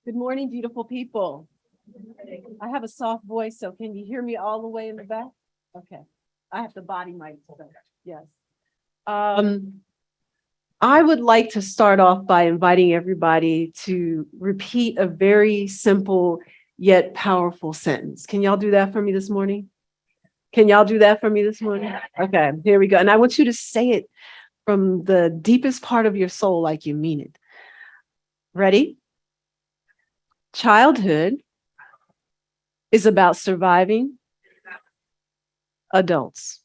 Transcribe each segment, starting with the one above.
Good morning, beautiful people. I have a soft voice, so can you hear me all the way in the back? Okay. I have the body mic, so yes. I would like to start off by inviting everybody to repeat a very simple yet powerful sentence. Can y'all do that for me this morning? Can y'all do that for me this morning? Okay, here we go. And I want you to say it from the deepest part of your soul like you mean it. Ready? Childhood is about surviving adults.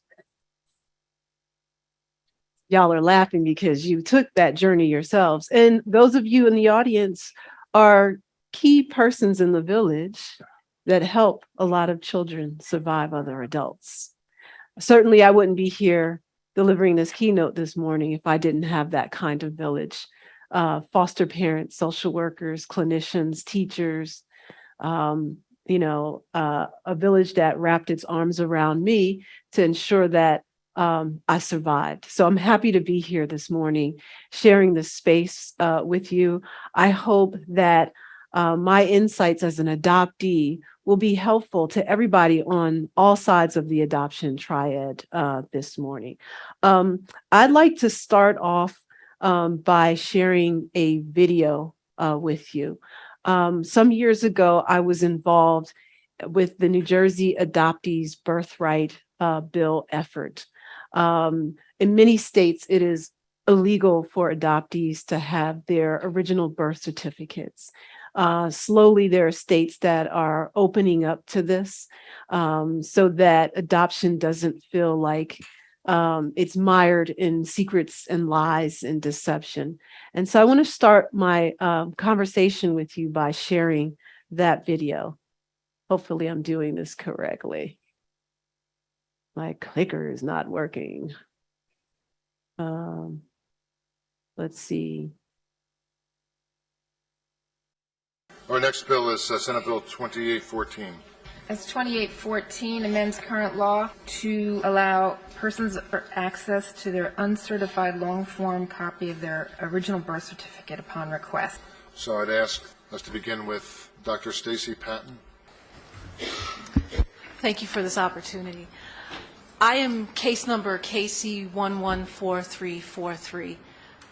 Y'all are laughing because you took that journey yourselves. And those of you in the audience are key persons in the village that help a lot of children survive other adults. Certainly, I wouldn't be here delivering this keynote this morning if I didn't have that kind of village. Foster parents, social workers, clinicians, teachers, a village that wrapped its arms around me to ensure that I survived. So I'm happy to be here this morning, sharing this space with you. I hope that my insights as an adoptee will be helpful to everybody on all sides of the adoption triad this morning. I'd like to start off by sharing a video with you. Some years ago, I was involved with the New Jersey Adoptees Birthright Bill effort. In many states, it is illegal for adoptees to have their original birth certificates. Slowly, there are states that are opening up to this so that adoption doesn't feel like it's mired in secrets and lies and deception. And so I want to start my conversation with you by sharing that video. Hopefully I'm doing this correctly. My clicker is not working. Let's see. Our next bill is Senate Bill 2814. As 2814 amends current law to allow persons access to their uncertified long-form copy of their original birth certificate upon request. So I'd ask us to begin with Dr. Stacey Patton. Thank you for this opportunity. I am case number KC114343.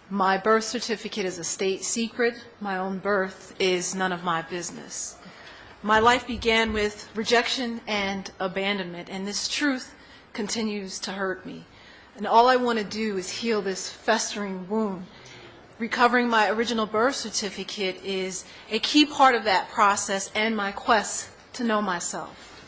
My birth certificate is a state secret. My own birth is none of my business. My life began with rejection and abandonment, and this truth continues to hurt me. And all I want to do is heal this festering wound. Recovering my original birth certificate is a key part of that process and my quest to know myself.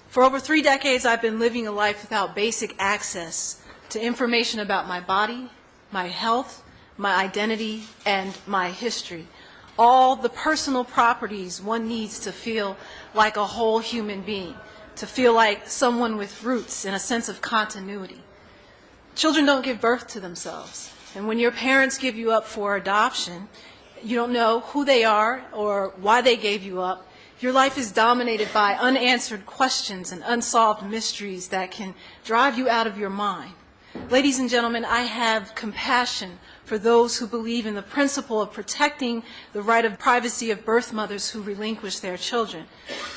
For over 3 decades, I've been living a life without basic access to information about my body, my health, my identity, and my history. All the personal properties one needs to feel like a whole human being, to feel like someone with roots and a sense of continuity. Children don't give birth to themselves. And when your parents give you up for adoption, you don't know who they are or why they gave you up. Your life is dominated by unanswered questions and unsolved mysteries that can drive you out of your mind. Ladies and gentlemen, I have compassion for those who believe in the principle of protecting the right of privacy of birth mothers who relinquish their children.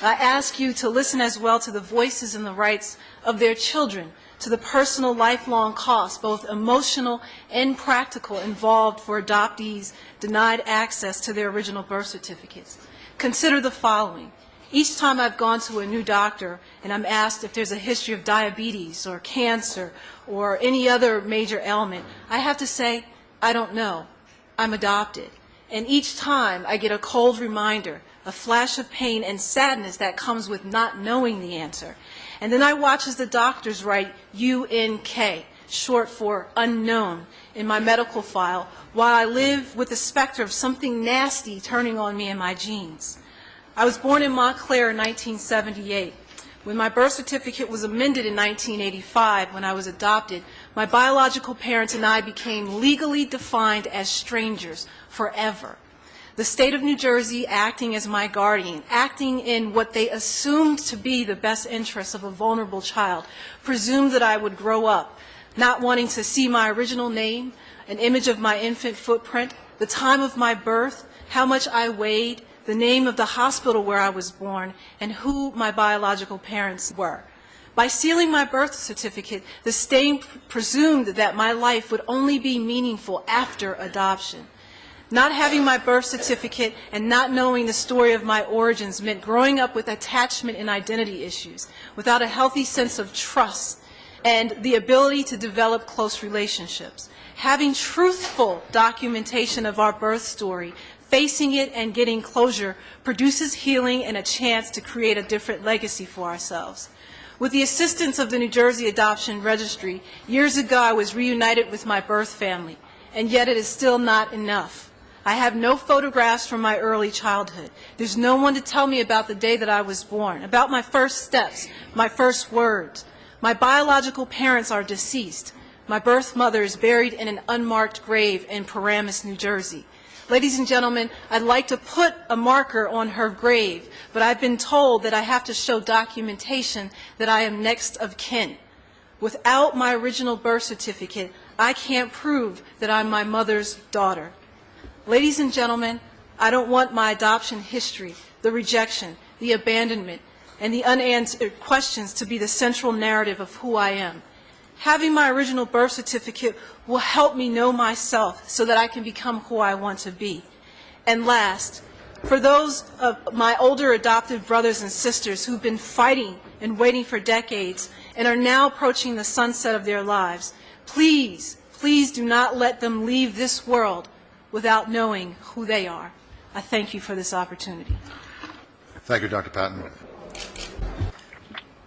I ask you to listen as well to the voices and the rights of their children, to the personal lifelong costs, both emotional and practical, involved for adoptees denied access to their original birth certificates. Consider the following. Each time I've gone to a new doctor and I'm asked if there's a history of diabetes or cancer or any other major ailment, I have to say, I don't know. I'm adopted. And each time I get a cold reminder, a flash of pain and sadness that comes with not knowing the answer. And then I watch as the doctors write UNK, short for unknown, in my medical file, while I live with the specter of something nasty turning on me in my genes. I was born in Montclair in 1978. When my birth certificate was amended in 1985, when I was adopted, my biological parents and I became legally defined as strangers forever. The state of New Jersey, acting as my guardian, acting in what they assumed to be the best interests of a vulnerable child, presumed that I would grow up, not wanting to see my original name, an image of my infant footprint, the time of my birth, how much I weighed, the name of the hospital where I was born, and who my biological parents were. By sealing my birth certificate, the state presumed that my life would only be meaningful after adoption. Not having my birth certificate and not knowing the story of my origins meant growing up with attachment and identity issues, without a healthy sense of trust and the ability to develop close relationships. Having truthful documentation of our birth story, facing it and getting closure produces healing and a chance to create a different legacy for ourselves. With the assistance of the New Jersey Adoption Registry, years ago I was reunited with my birth family, and yet it is still not enough. I have no photographs from my early childhood. There's no one to tell me about the day that I was born, about my first steps, my first words. My biological parents are deceased. My birth mother is buried in an unmarked grave in Paramus, New Jersey. Ladies and gentlemen, I'd like to put a marker on her grave, but I've been told that I have to show documentation that I am next of kin. Without my original birth certificate, I can't prove that I'm my mother's daughter. Ladies and gentlemen, I don't want my adoption history, the rejection, the abandonment, and the unanswered questions to be the central narrative of who I am. Having my original birth certificate will help me know myself so that I can become who I want to be. And last, for those of my older adoptive brothers and sisters who've been fighting and waiting for decades and are now approaching the sunset of their lives, please, please do not let them leave this world without knowing who they are. I thank you for this opportunity. Thank you, Dr. Patton.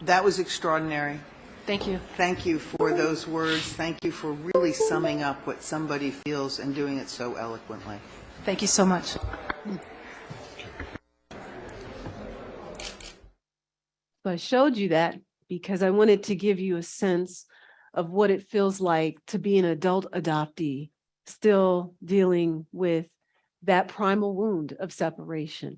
That was extraordinary. Thank you. Thank you for those words. Thank you for really summing up what somebody feels and doing it so eloquently. Thank you so much. So I showed you that because I wanted to give you a sense of what it feels like to be an adult adoptee, still dealing with that primal wound of separation.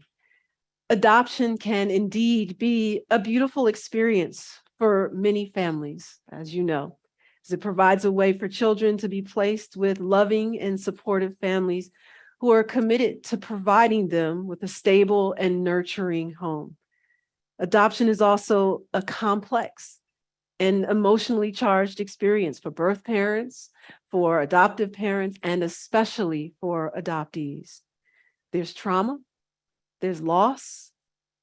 Adoption can indeed be a beautiful experience for many families, as you know, as it provides a way for children to be placed with loving and supportive families who are committed to providing them with a stable and nurturing home. Adoption is also a complex and emotionally charged experience for birth parents, for adoptive parents, and especially for adoptees. There's trauma, there's loss,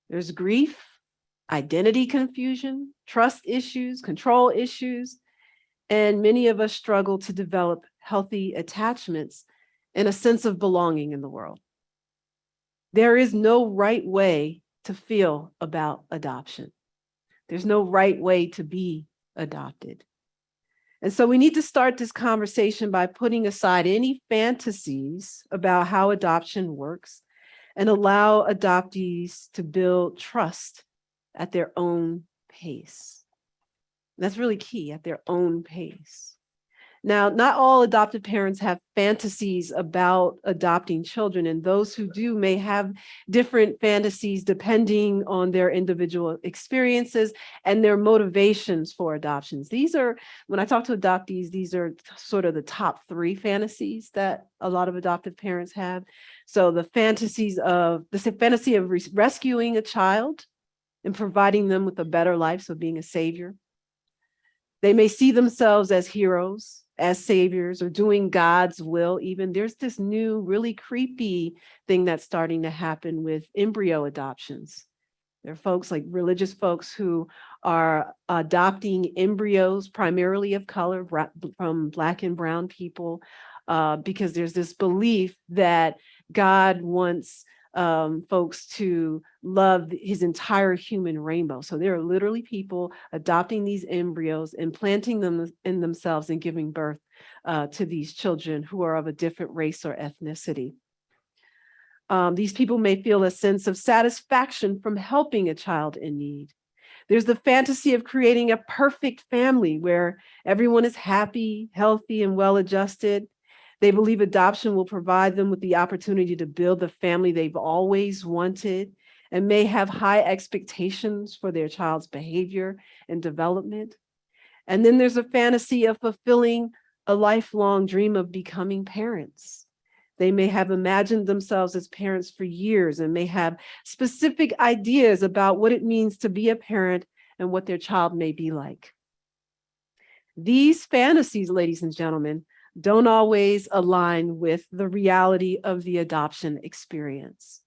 there's grief, identity confusion, trust issues, control issues, and many of us struggle to develop healthy attachments and a sense of belonging in the world. There is no right way to feel about adoption. There's no right way to be adopted. And so we need to start this conversation by putting aside any fantasies about how adoption works and allow adoptees to build trust at their own pace. That's really key, at their own pace. Now, not all adopted parents have fantasies about adopting children, and those who do may have different fantasies depending on their individual experiences and their motivations for adoptions. These are, when I talk to adoptees, these are sort of the top 3 fantasies that a lot of adoptive parents have. So the fantasy of rescuing a child and providing them with a better life, so being a savior. They may see themselves as heroes, as saviors, or doing God's will even. There's this new, really creepy thing that's starting to happen with embryo adoptions. There are folks like religious folks who are adopting embryos, primarily of color, from Black and brown people, because there's this belief that God wants folks to love his entire human rainbow. So there are literally people adopting these embryos, implanting them in themselves and giving birth to these children who are of a different race or ethnicity. These people may feel a sense of satisfaction from helping a child in need. There's the fantasy of creating a perfect family where everyone is happy, healthy, and well-adjusted. They believe adoption will provide them with the opportunity to build the family they've always wanted and may have high expectations for their child's behavior and development. And then there's a fantasy of fulfilling a lifelong dream of becoming parents. They may have imagined themselves as parents for years and may have specific ideas about what it means to be a parent and what their child may be like. These fantasies, ladies and gentlemen, don't always align with the reality of the adoption experience.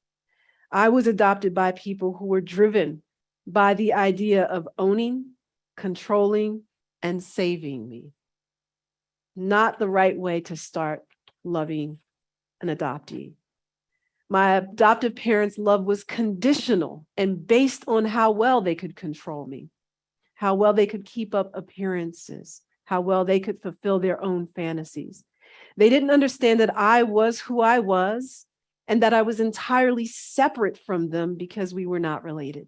I was adopted by people who were driven by the idea of owning, controlling, and saving me. Not the right way to start loving an adoptee. My adoptive parents' love was conditional and based on how well they could control me, how well they could keep up appearances, how well they could fulfill their own fantasies. They didn't understand that I was who I was and that I was entirely separate from them because we were not related.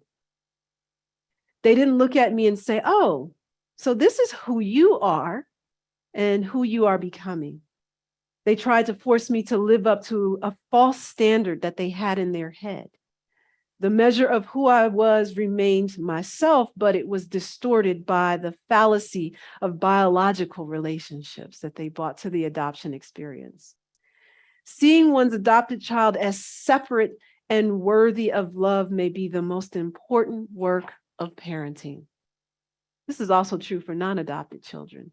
They didn't look at me and say, oh, so this is who you are and who you are becoming. They tried to force me to live up to a false standard that they had in their head. The measure of who I was remained myself, but it was distorted by the fallacy of biological relationships that they brought to the adoption experience. Seeing one's adopted child as separate and worthy of love may be the most important work of parenting. This is also true for non-adopted children.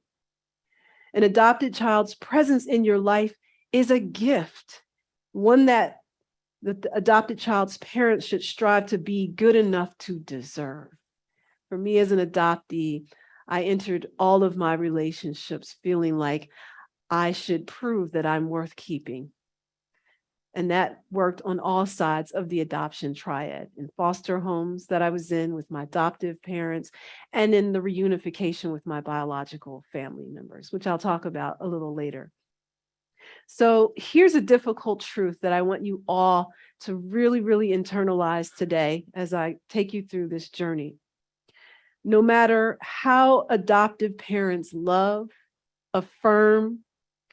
An adopted child's presence in your life is a gift, one that the adopted child's parents should strive to be good enough to deserve. For me as an adoptee, I entered all of my relationships feeling like I should prove that I'm worth keeping. And that worked on all sides of the adoption triad, in foster homes that I was in with my adoptive parents, and in the reunification with my biological family members, which I'll talk about a little later. So here's a difficult truth that I want you all to really, really internalize today as I take you through this journey. No matter how adoptive parents love, affirm,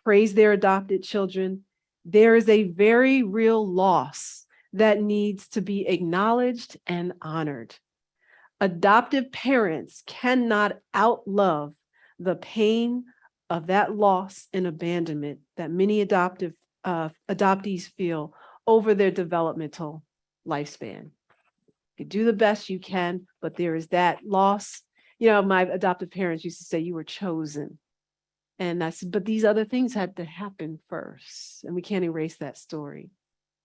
praise their adopted children, there is a very real loss that needs to be acknowledged and honored. Adoptive parents cannot outlove the pain of that loss and abandonment that many adoptees feel over their developmental lifespan. You do the best you can, but there is that loss. You know, my adoptive parents used to say, you were chosen. And that's, but these other things had to happen first, and we can't erase that story.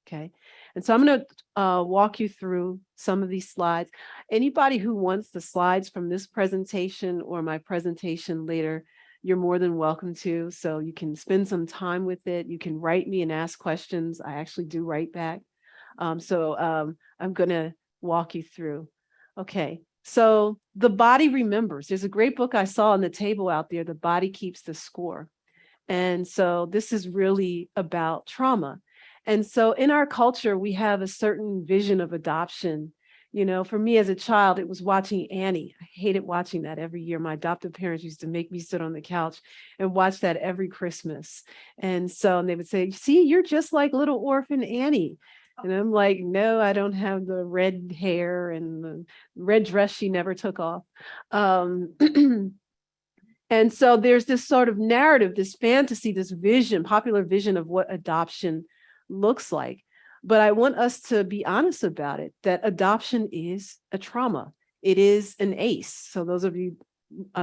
Okay. And so I'm going to walk you through some of these slides. Anybody who wants the slides from this presentation or my presentation later, you're more than welcome to. So you can spend some time with it. You can write me and ask questions. I actually do write back. I'm going to walk you through. Okay. So the body remembers. There's a great book I saw on the table out there, The Body Keeps the Score. And so this is really about trauma. And so in our culture, we have a certain vision of adoption. You know, for me as a child, it was watching Annie. I hated watching that every year. My adoptive parents used to make me sit on the couch and watch that every Christmas. And they would say, see, you're just like little orphan Annie. And I'm like, no, I don't have the red hair and the red dress she never took off. And so there's this sort of narrative, this fantasy, this vision, popular vision of what adoption looks like. But I want us to be honest about it, that adoption is a trauma. It is an ACE. So those of you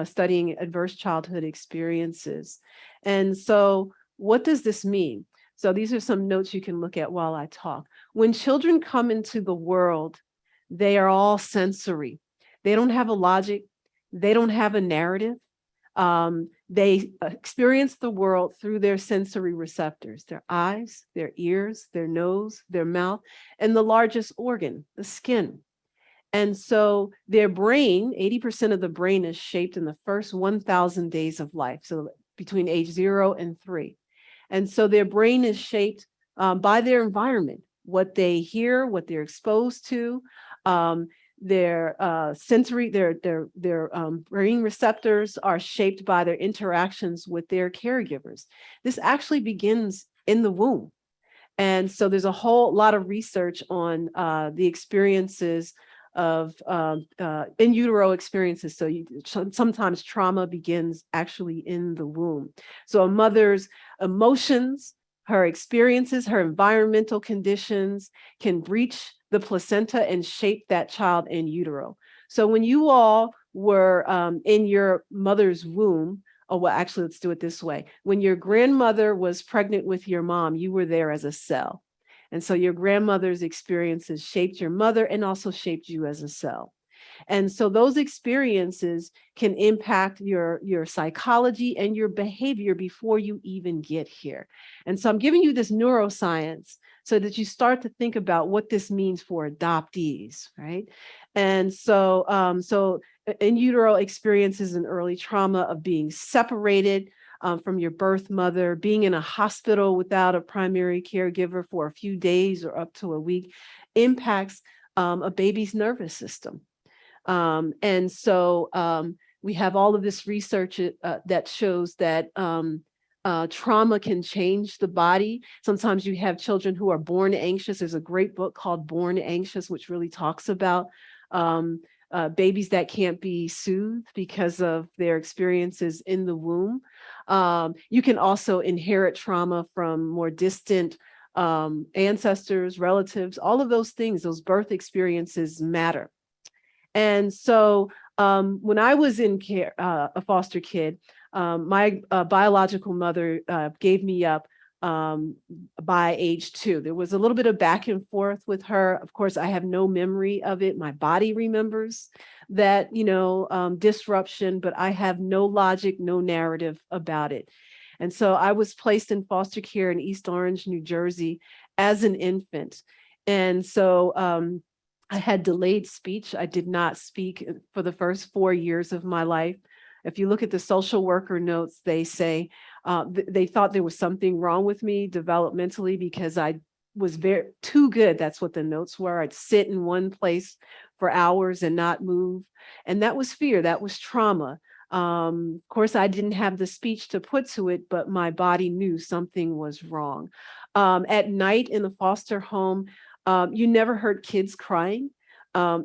studying adverse childhood experiences. And so what does this mean? So these are some notes you can look at while I talk. When children come into the world, they are all sensory. They don't have a logic. They don't have a narrative. They experience the world through their sensory receptors, their eyes, their ears, their nose, their mouth, and the largest organ, the skin. And so their brain, 80% of the brain is shaped in the first 1,000 days of life, so between age 0 and 3. And so their brain is shaped by their environment, what they hear, what they're exposed to, their sensory, their brain receptors are shaped by their interactions with their caregivers. This actually begins in the womb. And so there's a whole lot of research on the experiences of in utero experiences. So sometimes trauma begins actually in the womb. So a mother's emotions, her experiences, her environmental conditions can breach the placenta and shape that child in utero. So when you all were in your mother's womb, oh, well, actually, let's do it this way. When your grandmother was pregnant with your mom, you were there as a cell. And so your grandmother's experiences shaped your mother and also shaped you as a cell. And so those experiences can impact your psychology and your behavior before you even get here. And so I'm giving you this neuroscience so that you start to think about what this means for adoptees, right? And so, in utero experiences an early trauma of being separated from your birth mother, being in a hospital without a primary caregiver for a few days or up to a week impacts a baby's nervous system. And so we have all of this research that shows that trauma can change the body. Sometimes you have children who are born anxious. There's a great book called Born Anxious, which really talks about babies that can't be soothed because of their experiences in the womb. You can also inherit trauma from more distant ancestors, relatives, all of those things, those birth experiences matter. And so when I was in care, a foster kid, my biological mother gave me up by age 2. There was a little bit of back and forth with her. Of course, I have no memory of it. My body remembers that, disruption, but I have no logic, no narrative about it. And so I was placed in foster care in East Orange, New Jersey as an infant. And so I had delayed speech. I did not speak for the first 4 years of my life. If you look at the social worker notes, they say they thought there was something wrong with me developmentally because I was too good. That's what the notes were. I'd sit in one place for hours and not move. And that was fear. That was trauma. Of course, I didn't have the speech to put to it, but my body knew something was wrong. At night in the foster home, you never heard kids crying.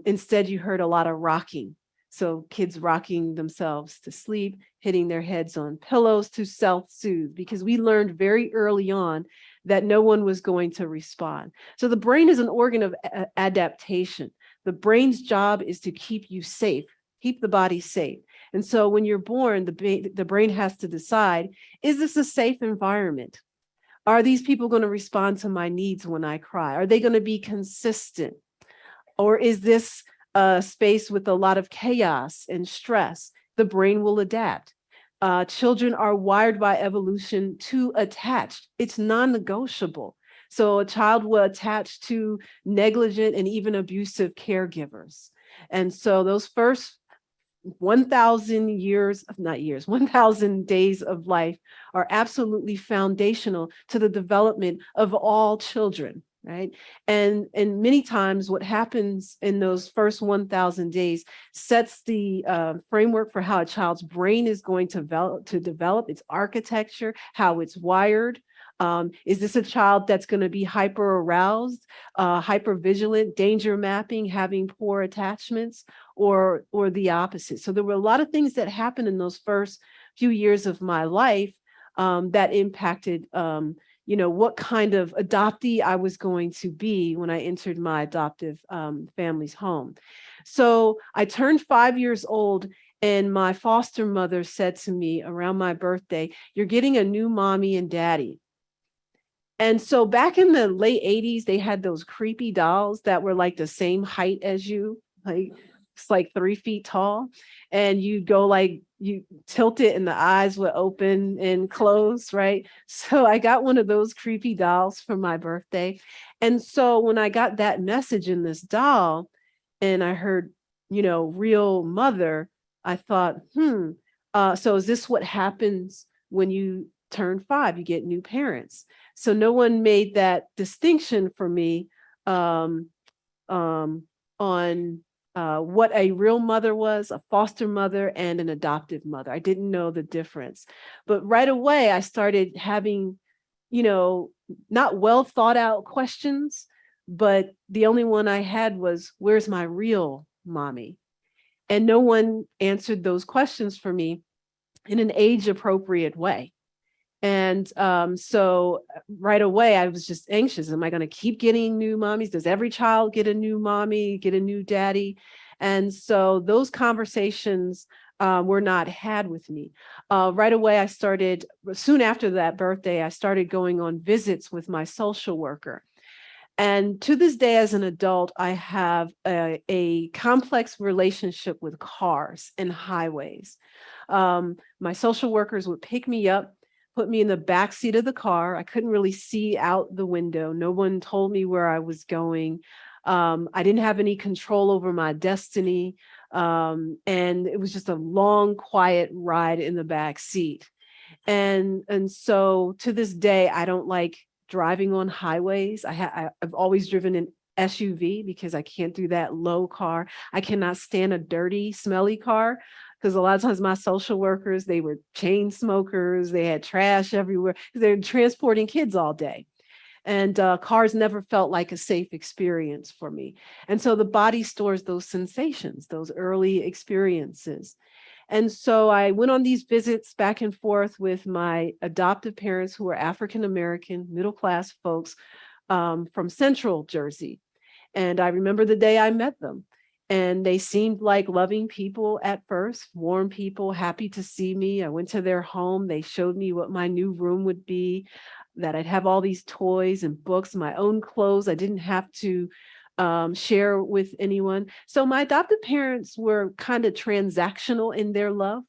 Instead, you heard a lot of rocking. So kids rocking themselves to sleep, hitting their heads on pillows to self-soothe, because we learned very early on that no one was going to respond. So the brain is an organ of adaptation. The brain's job is to keep you safe, keep the body safe. And so when you're born, the brain has to decide, is this a safe environment? Are these people going to respond to my needs when I cry? Are they going to be consistent? Or is this a space with a lot of chaos and stress? The brain will adapt. Children are wired by evolution to attach. It's non-negotiable. So a child will attach to negligent and even abusive caregivers. And so those first 1,000 days of life are absolutely foundational to the development of all children, right? And many times what happens in those first 1,000 days sets the framework for how a child's brain is going to develop its architecture, how it's wired. Is this a child that's going to be hyper aroused, hyper vigilant, danger mapping, having poor attachments, or the opposite? So there were a lot of things that happened in those first few years of my life that impacted, what kind of adoptee I was going to be when I entered my adoptive family's home. So I turned 5 years old, and my foster mother said to me around my birthday, "You're getting a new mommy and daddy." And so back in the late 80s, they had those creepy dolls that were like the same height as you, like it's like 3 feet tall. And you'd go you tilt it and the eyes would open and close, right? So I got one of those creepy dolls for my birthday. And so when I got that message in this doll and I heard, real mother, I thought, so is this what happens when you turn 5? You get new parents. So no one made that distinction for me on what a real mother was, a foster mother, and an adoptive mother. I didn't know the difference. But right away, I started having, not well thought out questions, but the only one I had was, where's my real mommy? And no one answered those questions for me in an age appropriate way. And so right away, I was just anxious. Am I going to keep getting new mommies? Does every child get a new mommy, get a new daddy? And so those conversations were not had with me. Right away, I started, soon after that birthday, I started going on visits with my social worker. And to this day, as an adult, I have a complex relationship with cars and highways. My social workers would pick me up, put me in the back seat of the car. I couldn't really see out the window. No one told me where I was going. I didn't have any control over my destiny. And it was just a long, quiet ride in the back seat. And so to this day, I don't like driving on highways. I've always driven an SUV because I can't do that low car. I cannot stand a dirty, smelly car because a lot of times my social workers, they were chain smokers. They had trash everywhere. They're transporting kids all day. And cars never felt like a safe experience for me. And so the body stores those sensations, those early experiences. And so I went on these visits back and forth with my adoptive parents who were African-American, middle-class folks from Central Jersey. And I remember the day I met them. And they seemed like loving people at first, warm people, happy to see me. I went to their home. They showed me what my new room would be, that I'd have all these toys and books, my own clothes. I didn't have to share with anyone. So my adoptive parents were kind of transactional in their love.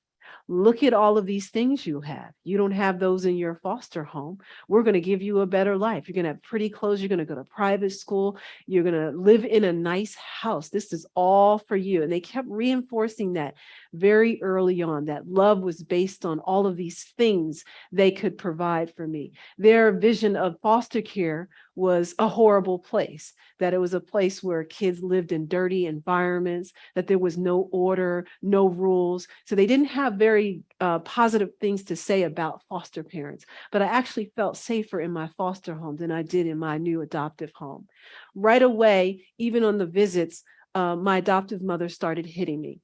Look at all of these things you have. You don't have those in your foster home. We're going to give you a better life. You're going to have pretty clothes. You're going to go to private school. You're going to live in a nice house. This is all for you. And they kept reinforcing that very early on, that love was based on all of these things they could provide for me. Their vision of foster care was a horrible place, that it was a place where kids lived in dirty environments, that there was no order, no rules. So they didn't have very positive things to say about foster parents, but I actually felt safer in my foster home than I did in my new adoptive home. Right away, even on the visits, my adoptive mother started hitting me.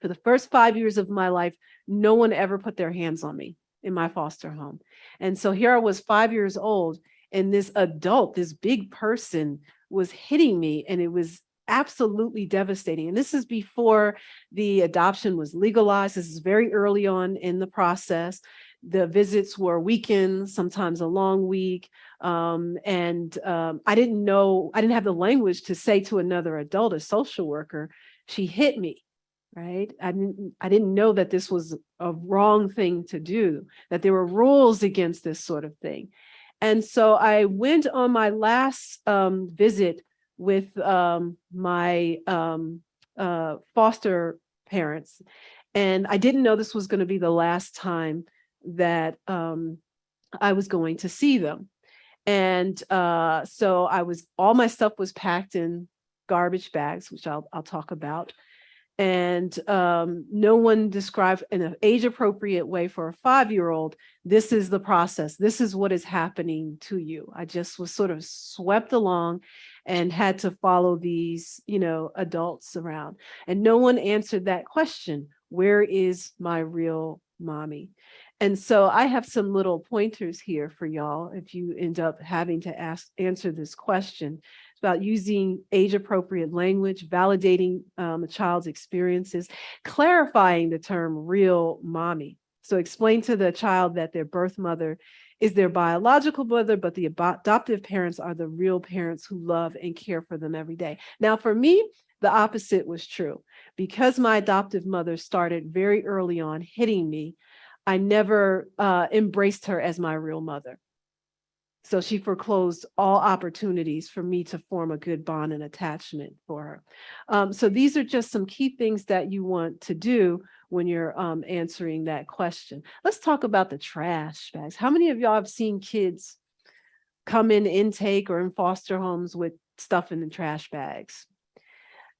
For the first 5 years of my life, no one ever put their hands on me in my foster home. And so here I was 5 years old, and this adult, this big person was hitting me, and it was absolutely devastating. And this is before the adoption was legalized. This is very early on in the process. The visits were weekends, sometimes a long week. I didn't know, I didn't have the language to say to another adult, a social worker, she hit me. Right. I didn't know that this was a wrong thing to do, that there were rules against this sort of thing. And so I went on my last visit with my foster parents, and I didn't know this was going to be the last time that I was going to see them. And so all my stuff was packed in garbage bags, which I'll talk about. And no one described in an age-appropriate way for a 5-year-old, this is the process. This is what is happening to you. I just was sort of swept along and had to follow these, adults around. And no one answered that question, where is my real mommy? And so I have some little pointers here for y'all if you end up having to answer this question. It's about using age-appropriate language, validating a child's experiences, clarifying the term real mommy. So explain to the child that their birth mother is their biological mother, but the adoptive parents are the real parents who love and care for them every day. Now, for me, the opposite was true. Because my adoptive mother started very early on hitting me, I never embraced her as my real mother. So she foreclosed all opportunities for me to form a good bond and attachment for her. So these are just some key things that you want to do when you're answering that question. Let's talk about the trash bags. How many of y'all have seen kids come in intake or in foster homes with stuff in the trash bags?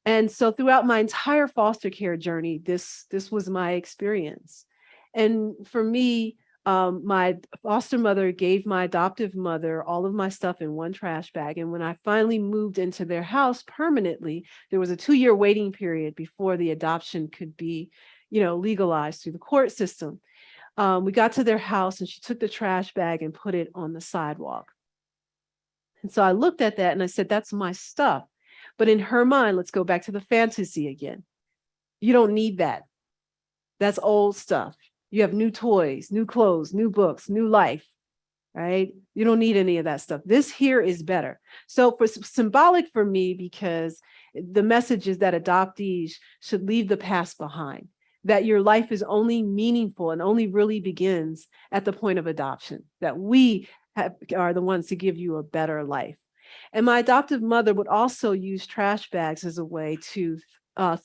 And so throughout my entire foster care journey, this was my experience. And for me, my foster mother gave my adoptive mother all of my stuff in one trash bag. And when I finally moved into their house permanently, there was a 2-year waiting period before the adoption could be, legalized through the court system. we got to their house and she took the trash bag and put it on the sidewalk. And so I looked at that and I said, that's my stuff. But in her mind, let's go back to the fantasy again. You don't need that. That's old stuff. You have new toys, new clothes, new books, new life, right? You don't need any of that stuff. This here is better. So for symbolic for me, because the message is that adoptees should leave the past behind, that your life is only meaningful and only really begins at the point of adoption, that we are the ones to give you a better life. And my adoptive mother would also use trash bags as a way to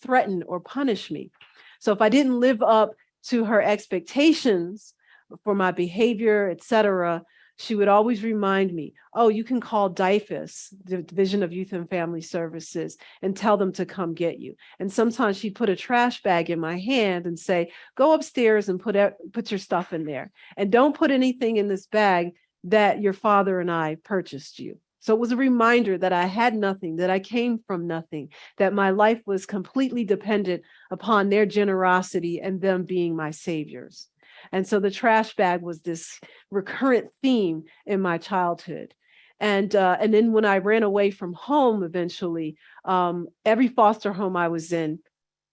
threaten or punish me. So if I didn't live up to her expectations for my behavior, et cetera, she would always remind me, oh, you can call DIFAS, the Division of Youth and Family Services, and tell them to come get you. And sometimes she'd put a trash bag in my hand and say, go upstairs and put your stuff in there. And don't put anything in this bag that your father and I purchased you. So it was a reminder that I had nothing, that I came from nothing, that my life was completely dependent upon their generosity and them being my saviors. And so the trash bag was this recurrent theme in my childhood. And then when I ran away from home, eventually, every foster home I was in,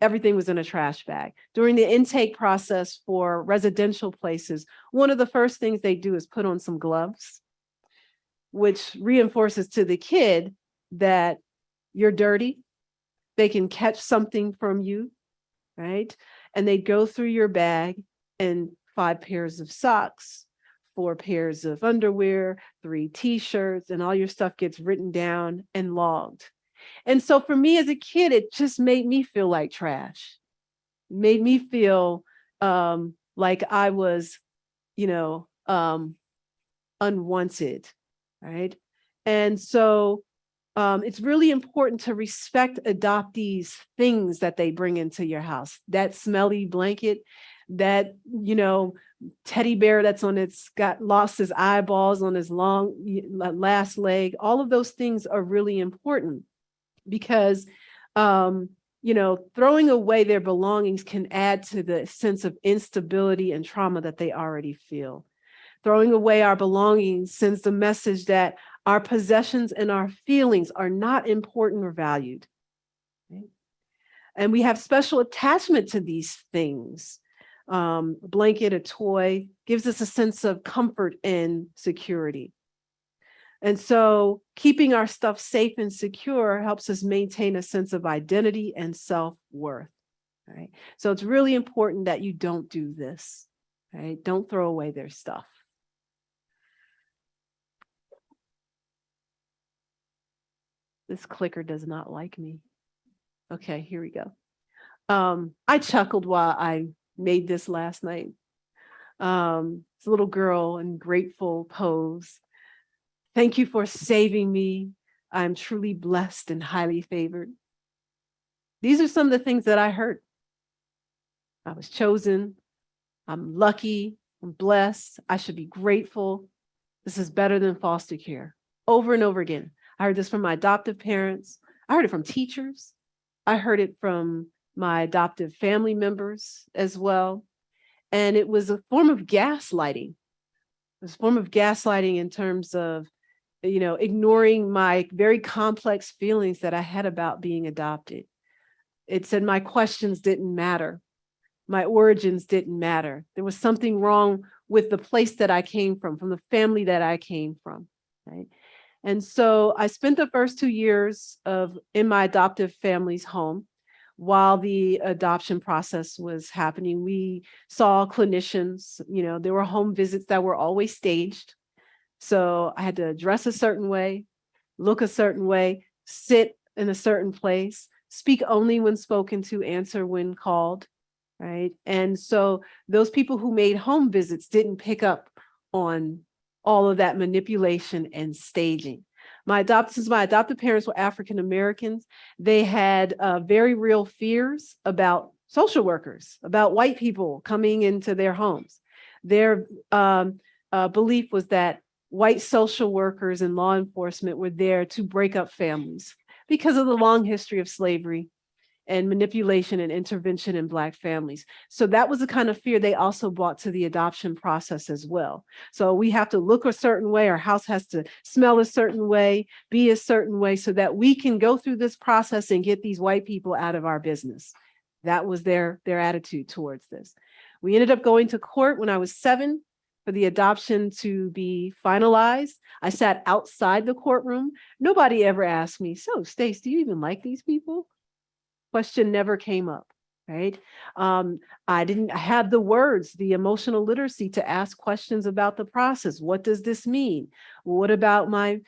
everything was in a trash bag. During the intake process for residential places, one of the first things they do is put on some gloves, which reinforces to the kid that you're dirty. They can catch something from you, right? And they go through your bag and 5 pairs of socks, 4 pairs of underwear, 3 t-shirts, and all your stuff gets written down and logged. And so for me as a kid, it just made me feel like trash. It made me feel like I was, unwanted, right? And so it's really important to respect adoptees' things that they bring into your house. That smelly blanket, that, teddy bear that's lost his eyeballs on his last leg. All of those things are really important because, throwing away their belongings can add to the sense of instability and trauma that they already feel. Throwing away our belongings sends the message that our possessions and our feelings are not important or valued. Right? And we have special attachment to these things. A blanket, a toy, gives us a sense of comfort and security. And so keeping our stuff safe and secure helps us maintain a sense of identity and self-worth. Right? So it's really important that you don't do this. Right? Don't throw away their stuff. This clicker does not like me. Okay, here we go. I chuckled while I made this last night. It's a little girl in grateful pose. Thank you for saving me. I'm truly blessed and highly favored. These are some of the things that I heard. I was chosen. I'm lucky. I'm blessed. I should be grateful. This is better than foster care. Over and over again. I heard this from my adoptive parents. I heard it from teachers. I heard it from my adoptive family members as well. And it was a form of gaslighting. It was a form of gaslighting in terms of, ignoring my very complex feelings that I had about being adopted. It said my questions didn't matter. My origins didn't matter. There was something wrong with the place that I came from the family that I came from, right? And so I spent the first 2 years in my adoptive family's home while the adoption process was happening. We saw clinicians, there were home visits that were always staged. So I had to dress a certain way, look a certain way, sit in a certain place, speak only when spoken to, answer when called, right? And so those people who made home visits didn't pick up on all of that manipulation and staging. Since my adoptive parents were African Americans, they had very real fears about social workers, about white people coming into their homes. Their belief was that white social workers and law enforcement were there to break up families because of the long history of slavery and manipulation and intervention in Black families. So that was the kind of fear they also brought to the adoption process as well. So we have to look a certain way, our house has to smell a certain way, be a certain way, so that we can go through this process and get these white people out of our business. That was their attitude towards this. We ended up going to court when I was 7 for the adoption to be finalized. I sat outside the courtroom. Nobody ever asked me, so Stace, do you even like these people? Question never came up, right? I didn't have the words, the emotional literacy to ask questions about the process. What does this mean? What about my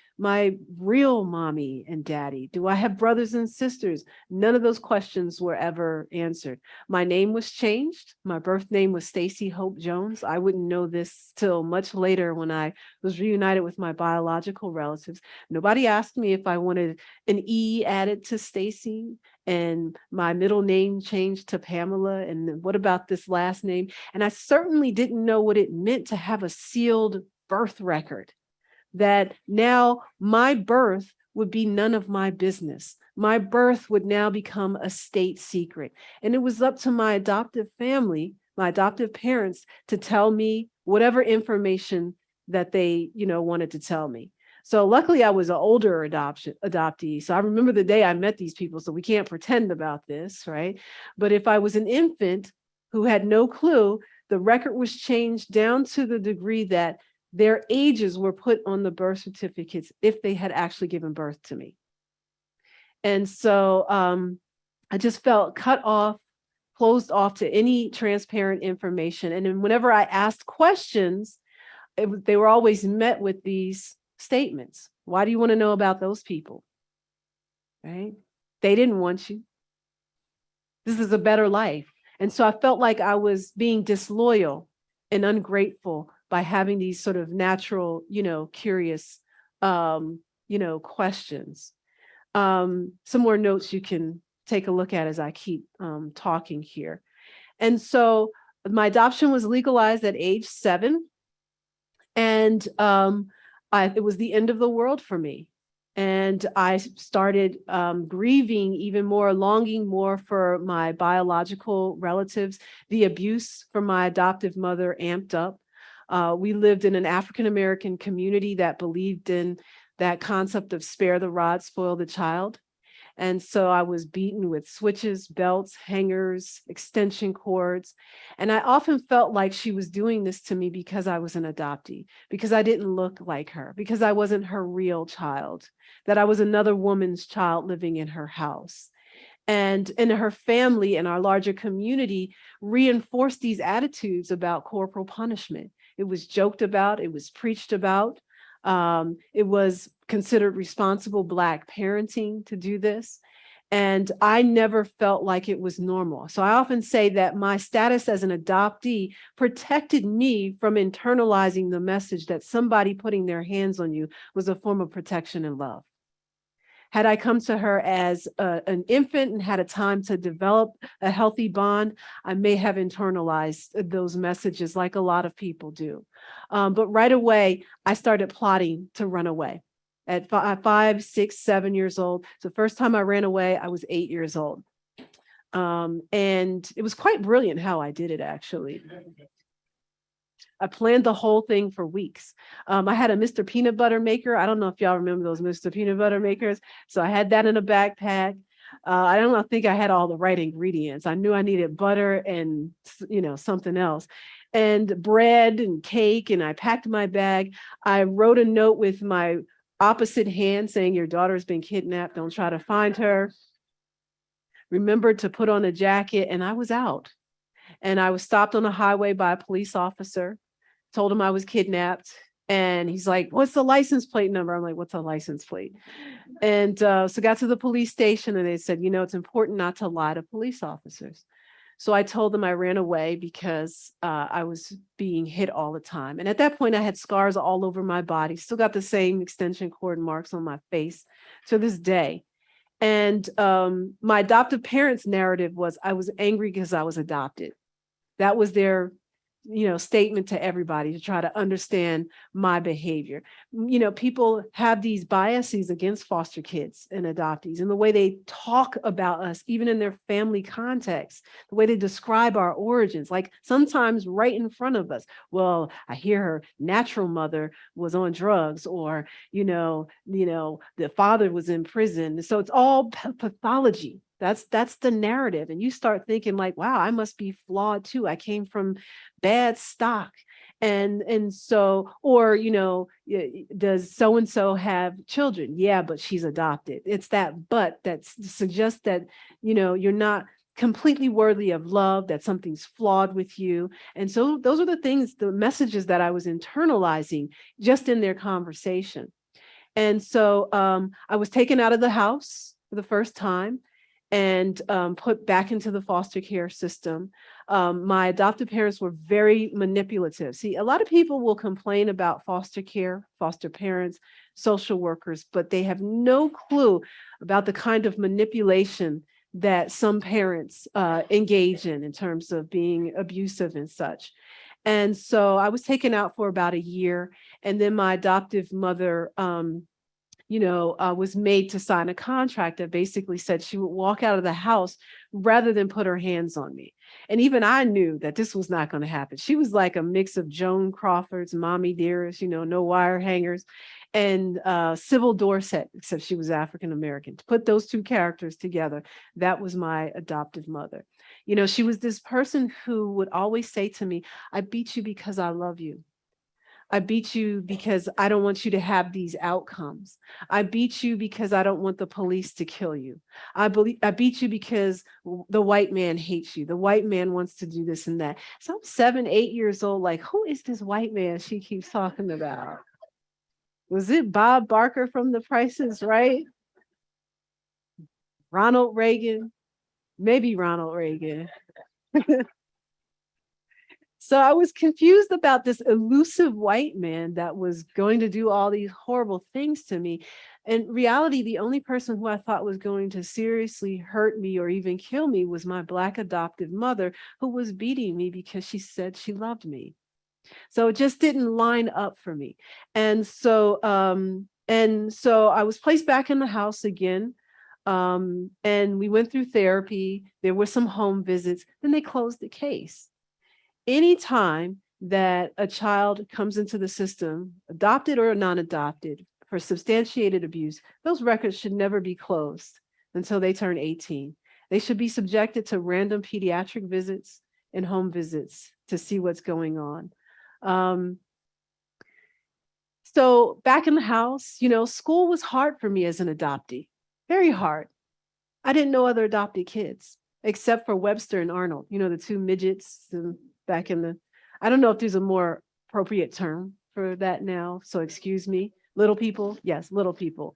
real mommy and daddy? Do I have brothers and sisters? None of those questions were ever answered. My name was changed. My birth name was Stacey Hope Jones. I wouldn't know this till much later when I was reunited with my biological relatives. Nobody asked me if I wanted an E added to Stacey and my middle name changed to Pamela. And what about this last name? And I certainly didn't know what it meant to have a sealed birth record, that now my birth would be none of my business. My birth would now become a state secret. And it was up to my adoptive family, my adoptive parents, to tell me whatever information that they, wanted to tell me. So luckily I was an older adoptee. So I remember the day I met these people. So we can't pretend about this, right? But if I was an infant who had no clue, the record was changed down to the degree that their ages were put on the birth certificates if they had actually given birth to me. And so I just felt cut off, closed off to any transparent information. And then whenever I asked questions, they were always met with these statements. Why do you want to know about those people? Right? They didn't want you. This is a better life. And so I felt like I was being disloyal and ungrateful by having these sort of natural, curious, questions. Some more notes you can take a look at as I keep talking here. And so my adoption was legalized at age 7. And it was the end of the world for me. And I started grieving even more, longing more for my biological relatives. The abuse from my adoptive mother amped up. We lived in an African-American community that believed in that concept of spare the rod, spoil the child. And so I was beaten with switches, belts, hangers, extension cords. And I often felt like she was doing this to me because I was an adoptee, because I didn't look like her, because I wasn't her real child, that I was another woman's child living in her house. And in her family and our larger community reinforced these attitudes about corporal punishment. It was joked about, it was preached about. It was considered responsible Black parenting to do this. And I never felt like it was normal. So I often say that my status as an adoptee protected me from internalizing the message that somebody putting their hands on you was a form of protection and love. Had I come to her as an infant and had a time to develop a healthy bond, I may have internalized those messages like a lot of people do. But right away, I started plotting to run away. At 5, 6, 7 years old. So the first time I ran away, I was 8 years old. And it was quite brilliant how I did it, actually. I planned the whole thing for weeks. I had a Mr. Peanut Butter maker. I don't know if y'all remember those Mr. Peanut Butter makers. So I had that in a backpack. I think I had all the right ingredients. I knew I needed butter and, something else, and bread and cake. And I packed my bag. I wrote a note with my opposite hand saying, your daughter's been kidnapped. Don't try to find her. Remembered to put on a jacket, and I was out. And I was stopped on the highway by a police officer, told him I was kidnapped. And he's like, what's the license plate number? I'm like, what's a license plate? And so got to the police station and they said, it's important not to lie to police officers. So I told them I ran away because I was being hit all the time. And at that point, I had scars all over my body, still got the same extension cord marks on my face to this day. And my adoptive parents' narrative was I was angry because I was adopted. That was their statement to everybody to try to understand my behavior. People have these biases against foster kids and adoptees, and the way they talk about us, even in their family context, the way they describe our origins, like sometimes right in front of us. Well, I hear her natural mother was on drugs, or, the father was in prison. So it's all pathology. That's the narrative. And you start thinking like, wow, I must be flawed too. I came from bad stock. And so, or, does so-and-so have children? Yeah, but she's adopted. It's that but that suggests that, you're not completely worthy of love, that something's flawed with you. And so those are the things, the messages that I was internalizing just in their conversation. And so I was taken out of the house for the first time and put back into the foster care system. My adoptive parents were very manipulative. See, a lot of people will complain about foster care, foster parents, social workers, but they have no clue about the kind of manipulation that some parents engage in terms of being abusive and such. And so I was taken out for about a year, and then my adoptive mother was made to sign a contract that basically said she would walk out of the house rather than put her hands on me. And even I knew that this was not going to happen. She was like a mix of Joan Crawford's Mommy Dearest, no wire hangers, and Sybil Dorset, except she was African American. To put those two characters together, that was my adoptive mother. She was this person who would always say to me, I beat you because I love you. I beat you because I don't want you to have these outcomes. I beat you because I don't want the police to kill you. I beat you because the white man hates you. The white man wants to do this and that. So I'm 7, 8 years old. Like, who is this white man she keeps talking about? Was it Bob Barker from The Price is Right? Ronald Reagan? Maybe Ronald Reagan. So I was confused about this elusive white man that was going to do all these horrible things to me. In reality, the only person who I thought was going to seriously hurt me or even kill me was my Black adoptive mother, who was beating me because she said she loved me. So it just didn't line up for me. And so I was placed back in the house again. And we went through therapy. There were some home visits. Then they closed the case. Anytime that a child comes into the system, adopted or non-adopted, for substantiated abuse, those records should never be closed until they turn 18. They should be subjected to random pediatric visits and home visits to see what's going on. So back in the house, school was hard for me as an adoptee, very hard. I didn't know other adopted kids except for Webster and Arnold, the two midgets back in the, I don't know if there's a more appropriate term for that now, so excuse me. Little people, yes, little people.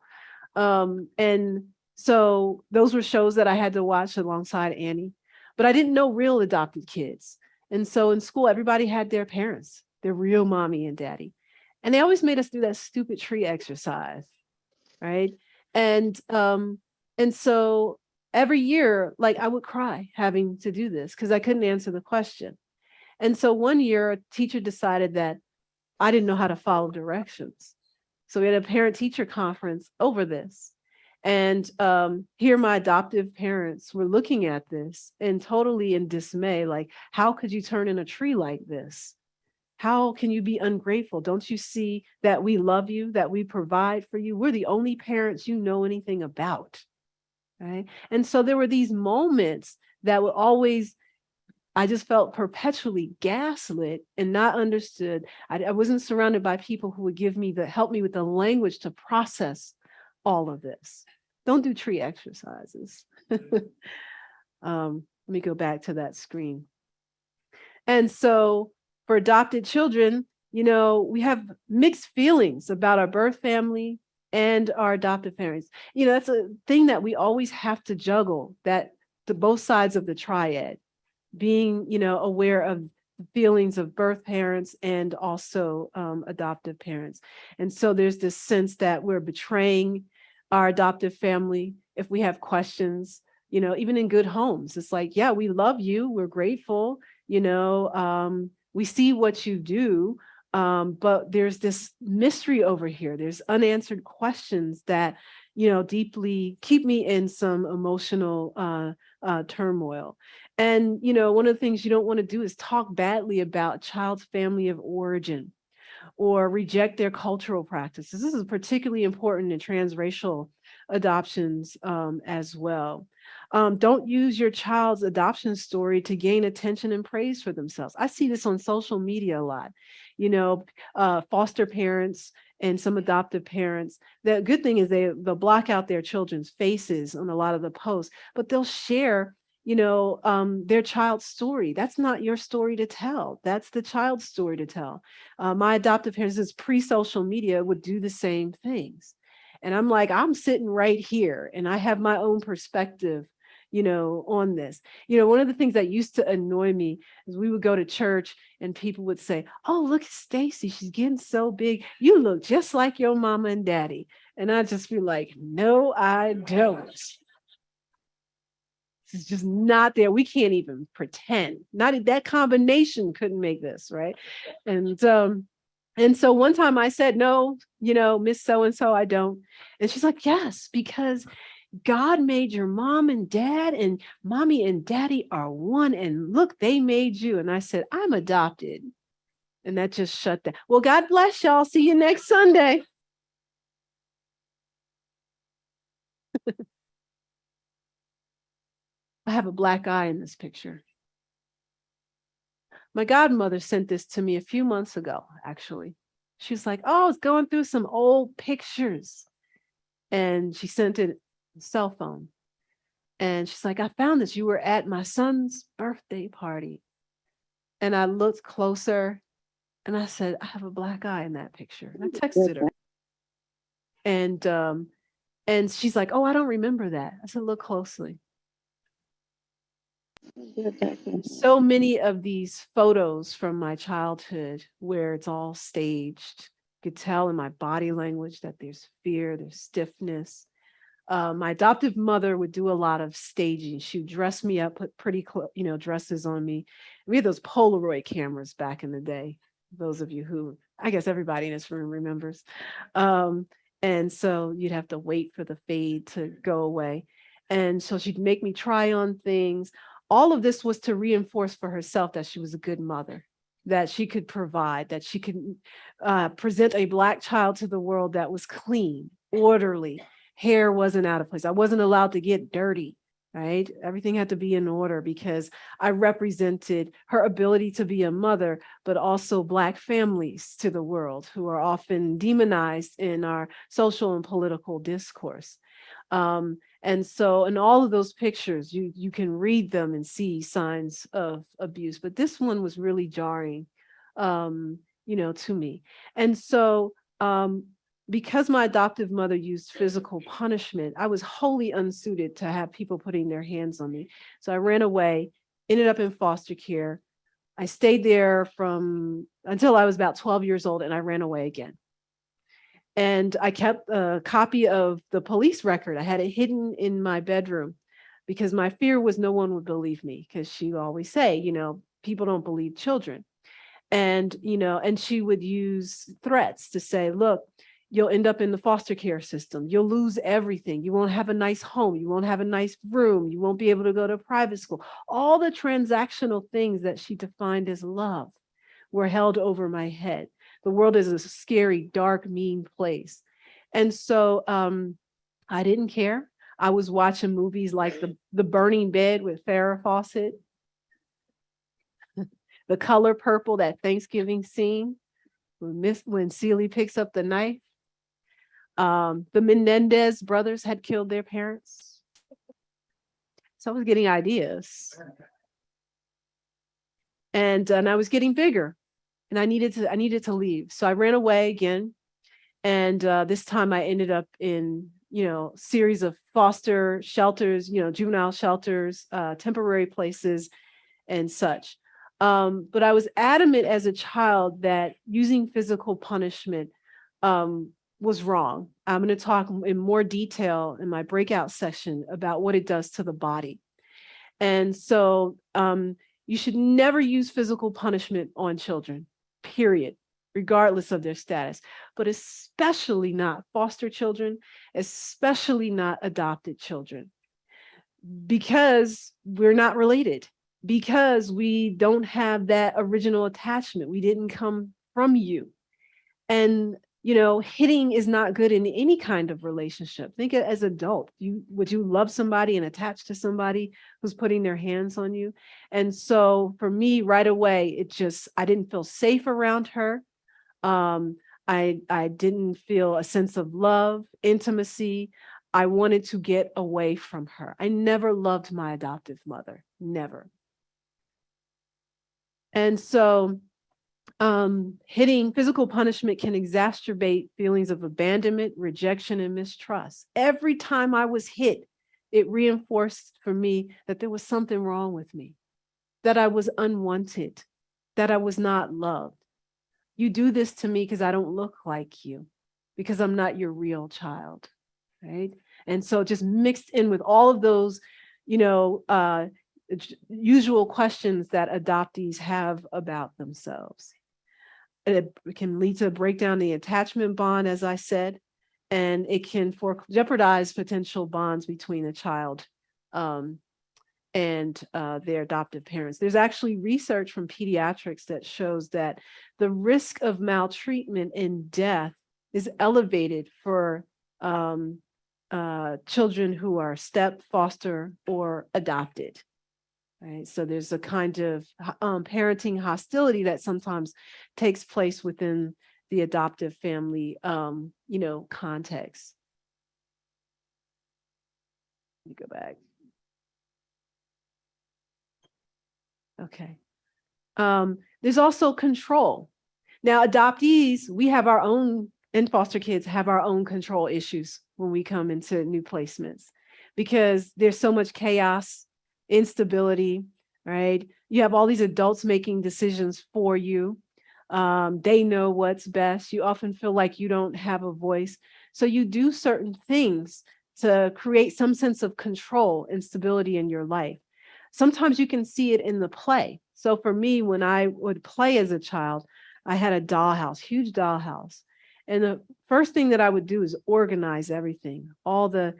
And so those were shows that I had to watch alongside Annie, but I didn't know real adopted kids. And so in school, everybody had their parents, their real mommy and daddy. And they always made us do that stupid tree exercise, right? And so every year, like I would cry having to do this because I couldn't answer the question. And so one year, a teacher decided that I didn't know how to follow directions. So we had a parent-teacher conference over this. And here my adoptive parents were looking at this and totally in dismay, like, how could you turn in a tree like this? How can you be ungrateful? Don't you see that we love you, that we provide for you? We're the only parents you know anything about, right? And so there were these moments that would always, I just felt perpetually gaslit and not understood. I wasn't surrounded by people who would help me with the language to process all of this. Don't do tree exercises. Let me go back to that screen. And so for adopted children, we have mixed feelings about our birth family and our adoptive parents. That's a thing that we always have to juggle, that to both sides of the triad, being, aware of the feelings of birth parents and also adoptive parents. And so there's this sense that we're betraying our adoptive family if we have questions, even in good homes. It's like, yeah, we love you, we're grateful, We see what you do, but there's this mystery over here. There's unanswered questions that, deeply keep me in some emotional turmoil. And, one of the things you don't want to do is talk badly about a child's family of origin or reject their cultural practices. This is particularly important in transracial adoptions as well. Don't use your child's adoption story to gain attention and praise for themselves. I see this on social media a lot. Foster parents and some adoptive parents. The good thing is they'll block out their children's faces on a lot of the posts, but they'll share their child's story. That's not your story to tell. That's the child's story to tell. My adoptive parents, this pre-social media, would do the same things. And I'm like, I'm sitting right here and I have my own perspective, on this. One of the things that used to annoy me is we would go to church and people would say, oh, look at Stacey, she's getting so big. You look just like your mama and daddy. And I just feel like, no, I don't. It's just not there. We can't even pretend. Not that combination couldn't make this, right? And so one time I said, no, Miss So-and-so, I don't. And she's like, yes, because God made your mom and dad, and mommy and daddy are one. And look, they made you. And I said, I'm adopted. And that just shut down. Well, God bless y'all. See you next Sunday. I have a black eye in this picture. My godmother sent this to me a few months ago, actually. She was like, oh, I was going through some old pictures. And she sent it on a cell phone. And she's like, I found this. You were at my son's birthday party. And I looked closer and I said, I have a black eye in that picture. And I texted her. And she's like, oh, I don't remember that. I said, look closely. So many of these photos from my childhood where it's all staged. You could tell in my body language that there's fear, there's stiffness. My adoptive mother would do a lot of staging. She would dress me up, put pretty, dresses on me. We had those Polaroid cameras back in the day. Those of you who, I guess everybody in this room remembers. And so you'd have to wait for the fade to go away. And so she'd make me try on things. All of this was to reinforce for herself that she was a good mother, that she could provide, that she could present a Black child to the world that was clean, orderly. Hair wasn't out of place. I wasn't allowed to get dirty, right? Everything had to be in order because I represented her ability to be a mother, but also Black families to the world who are often demonized in our social and political discourse. And so in all of those pictures, you can read them and see signs of abuse. But this one was really jarring, to me. And so because my adoptive mother used physical punishment, I was wholly unsuited to have people putting their hands on me. So I ran away, ended up in foster care. I stayed there until I was about 12 years old, and I ran away again. And I kept a copy of the police record. I had it hidden in my bedroom because my fear was no one would believe me, because she would always say, people don't believe children. And, and she would use threats to say, look, you'll end up in the foster care system. You'll lose everything. You won't have a nice home. You won't have a nice room. You won't be able to go to private school. All the transactional things that she defined as love were held over my head. The world is a scary, dark, mean place. And so I didn't care. I was watching movies like The Burning Bed with Farrah Fawcett, The Color Purple, that Thanksgiving scene when Celie picks up the knife. The Menendez brothers had killed their parents. So I was getting ideas. And I was getting bigger. And I needed to leave. So I ran away again. And this time I ended up in, series of foster shelters, juvenile shelters, temporary places and such. But I was adamant as a child that using physical punishment was wrong. I'm going to talk in more detail in my breakout session about what it does to the body. And so, You should never use physical punishment on children, period, regardless of their status, but especially not foster children, especially not adopted children, because we're not related, because we don't have that original attachment. We didn't come from you. And hitting is not good in any kind of relationship. Think as adult, would you love somebody and attach to somebody who's putting their hands on you? And so for me, right away, I didn't feel safe around her. I didn't feel a sense of love, intimacy. I wanted to get away from her. I never loved my adoptive mother, never. And so hitting, physical punishment can exacerbate feelings of abandonment, rejection, and mistrust. Every time I was hit, it reinforced for me that there was something wrong with me, that I was unwanted, that I was not loved. You do this to me because I don't look like you, because I'm not your real child, right? And so just mixed in with all of those, usual questions that adoptees have about themselves. It can lead to a breakdown in the attachment bond, as I said, and it can jeopardize potential bonds between a child and their adoptive parents. There's actually research from pediatrics that shows that the risk of maltreatment and death is elevated for children who are step, foster, or adopted. Right. So there's a kind of parenting hostility that sometimes takes place within the adoptive family, context. Let me go back. Okay. There's also control. Now, adoptees, we have our own, and foster kids have our own control issues when we come into new placements, because there's so much chaos, instability, right? You have all these adults making decisions for you. They know what's best. You often feel like you don't have a voice. So you do certain things to create some sense of control and stability in your life. Sometimes you can see it in the play. So for me, when I would play as a child, I had a dollhouse, huge dollhouse. And the first thing that I would do is organize everything. All the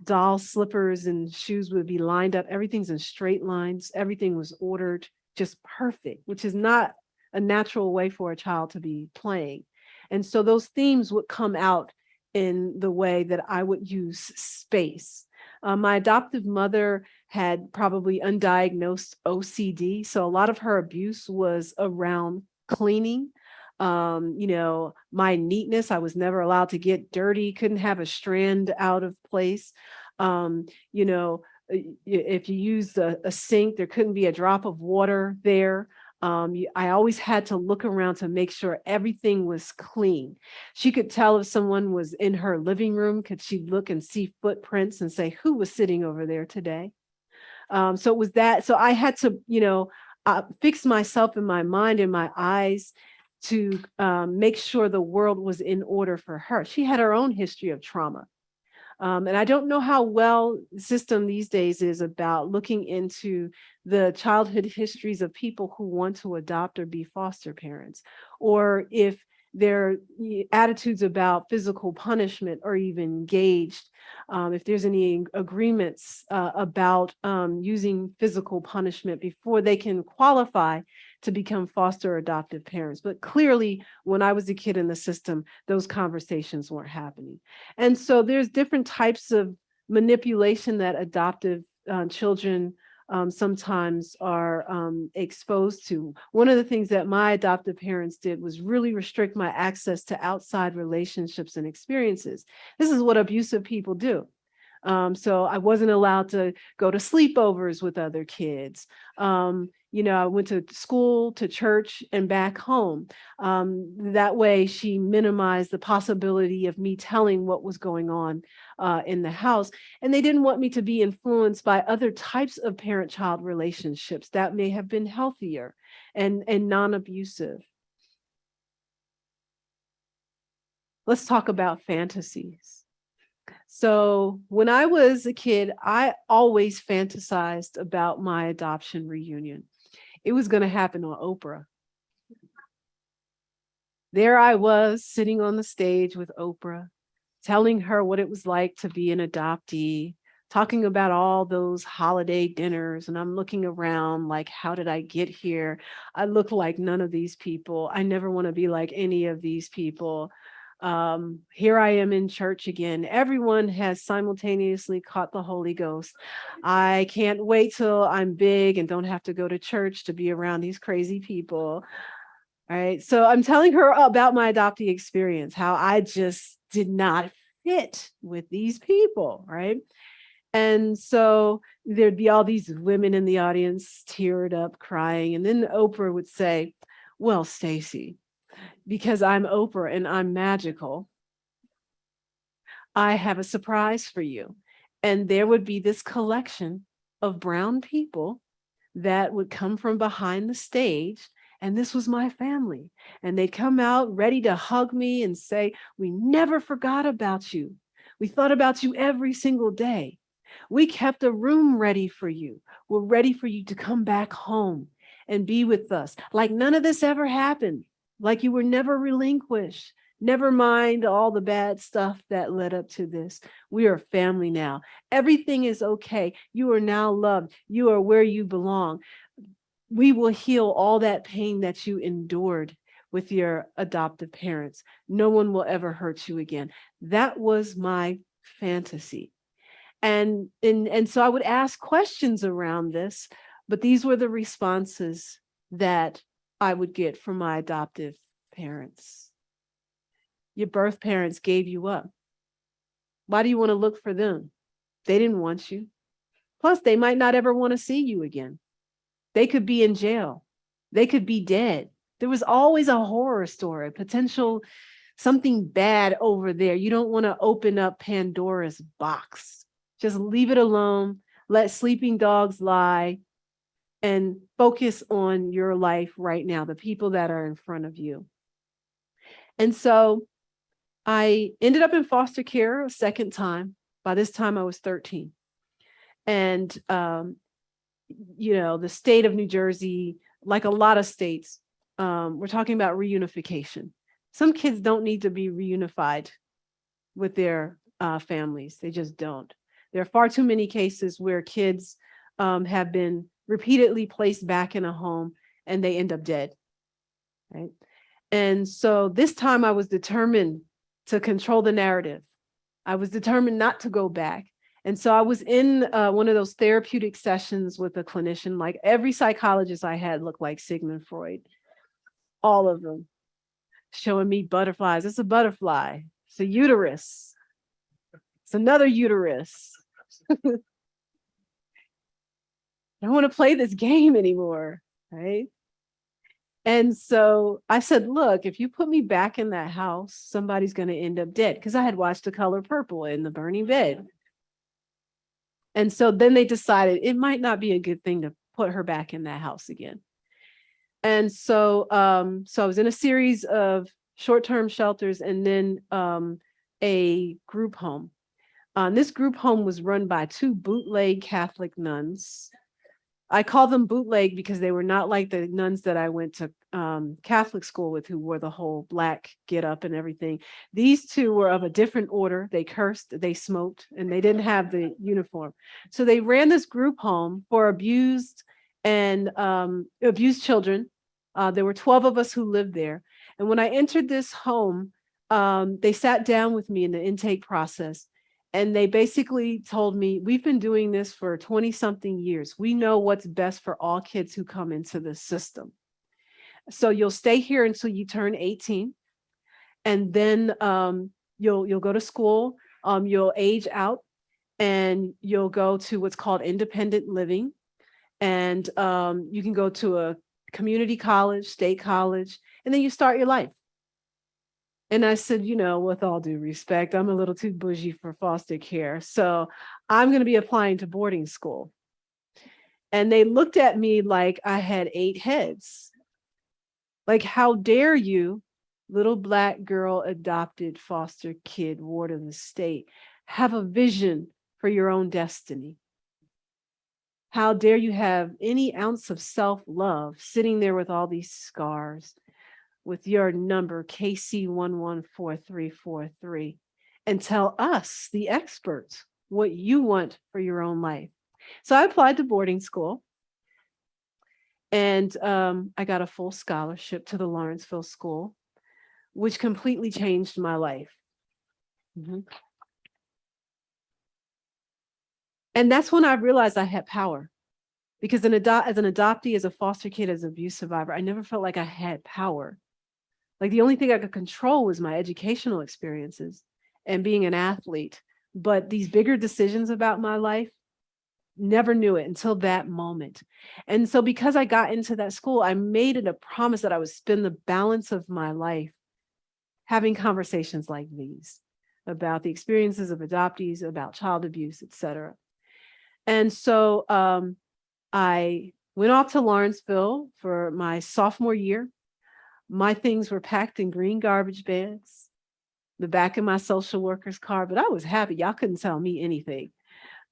doll slippers and shoes would be lined up. Everything's in straight lines. Everything was ordered just perfect, which is not a natural way for a child to be playing. And so those themes would come out in the way that I would use space. My adoptive mother had probably undiagnosed OCD. So a lot of her abuse was around cleaning. My neatness, I was never allowed to get dirty, couldn't have a strand out of place. If you used a sink, there couldn't be a drop of water there. I always had to look around to make sure everything was clean. She could tell if someone was in her living room, could she look and see footprints and say, who was sitting over there today? So it was that. So I had to, fix myself in my mind and my eyes to make sure the world was in order for her. She had her own history of trauma. And I don't know how well the system these days is about looking into the childhood histories of people who want to adopt or be foster parents, or if their attitudes about physical punishment are even engaged, if there's any agreements about using physical punishment before they can qualify to become foster or adoptive parents. But clearly, when I was a kid in the system, those conversations weren't happening. And so there's different types of manipulation that adoptive children sometimes are exposed to. One of the things that my adoptive parents did was really restrict my access to outside relationships and experiences. This is what abusive people do. So I wasn't allowed to go to sleepovers with other kids. I went to school, to church, and back home. That way she minimized the possibility of me telling what was going on in the house. And they didn't want me to be influenced by other types of parent-child relationships that may have been healthier and non-abusive. Let's talk about fantasies. So when I was a kid, I always fantasized about my adoption reunion. it was going to happen on Oprah. There I was sitting on the stage with Oprah, telling her what it was like to be an adoptee, talking about all those holiday dinners. And I'm looking around like, how did I get here? I look like none of these people. I never want to be like any of these people. Here I am in church again. Everyone has simultaneously caught the Holy Ghost. I can't wait till I'm big and don't have to go to church to be around these crazy people. All right. So I'm telling her about my adoptee experience, how I just did not fit with these people. Right. And so there'd be all these women in the audience teared up, crying. And then Oprah would say, well, Stacey, because I'm Oprah and I'm magical, I have a surprise for you. And there would be this collection of brown people that would come from behind the stage. And this was my family. And they'd come out ready to hug me and say, we never forgot about you. We thought about you every single day. We kept a room ready for you. We're ready for you to come back home and be with us. Like none of this ever happened. Like you were never relinquished. Never mind all the bad stuff that led up to this. We are family now. Everything is okay. You are now loved. You are where you belong. We will heal all that pain that you endured with your adoptive parents. No one will ever hurt you again. That was my fantasy. And so I would ask questions around this, but these were the responses that I would get from my adoptive parents. Your birth parents gave you up. Why do you want to look for them? They didn't want you. Plus, they might not ever want to see you again. They could be in jail. They could be dead. There was always a horror story, potential something bad over there. You don't want to open up Pandora's box. Just leave it alone. Let sleeping dogs lie and focus on your life right now, the people that are in front of you. And so I ended up in foster care a second time. By this time, I was 13. And, the state of New Jersey, like a lot of states, we're talking about reunification. Some kids don't need to be reunified with their families. They just don't. There are far too many cases where kids have been repeatedly placed back in a home and they end up dead. Right. And so this time I was determined to control the narrative. I was determined not to go back. And so I was in one of those therapeutic sessions with a clinician. Like every psychologist I had looked like Sigmund Freud, all of them, showing me butterflies. It's a butterfly. It's a uterus. It's another uterus. I don't want to play this game anymore, right? And so I said, look, if you put me back in that house, somebody's going to end up dead, because I had watched The Color Purple in the burning bed. And so then they decided it might not be a good thing to put her back in that house again. And so I was in a series of short-term shelters and then a group home. This group home was run by two bootleg Catholic nuns. I call them bootleg because they were not like the nuns that I went to Catholic school with, who wore the whole black get up and everything. These two were of a different order. They cursed, they smoked, and they didn't have the uniform. So they ran this group home for abused children. There were 12 of us who lived there. And when I entered this home, they sat down with me in the intake process. And they basically told me, we've been doing this for 20 something years. We know what's best for all kids who come into the system. So you'll stay here until you turn 18. And then you'll go to school, you'll age out, and you'll go to what's called independent living. And you can go to a community college, state college, and then you start your life. And I said, with all due respect, I'm a little too bougie for foster care. So I'm going to be applying to boarding school. And they looked at me like I had 8 heads. Like, how dare you, little Black girl, adopted foster kid, ward of the state, have a vision for your own destiny? How dare you have any ounce of self-love sitting there with all these scars, with your number KC114343, and tell us, the experts, what you want for your own life. So I applied to boarding school, and I got a full scholarship to the Lawrenceville School, which completely changed my life. Mhm. And that's when I realized I had power. Because as an adoptee, as a foster kid, as an abuse survivor, I never felt like I had power. Like the only thing I could control was my educational experiences and being an athlete. But these bigger decisions about my life, never knew it until that moment. And so because I got into that school, I made it a promise that I would spend the balance of my life having conversations like these about the experiences of adoptees, about child abuse, et cetera. And so I went off to Lawrenceville for my sophomore year. My things were packed in green garbage bags, the back of my social worker's car, but I was happy. Y'all couldn't tell me anything.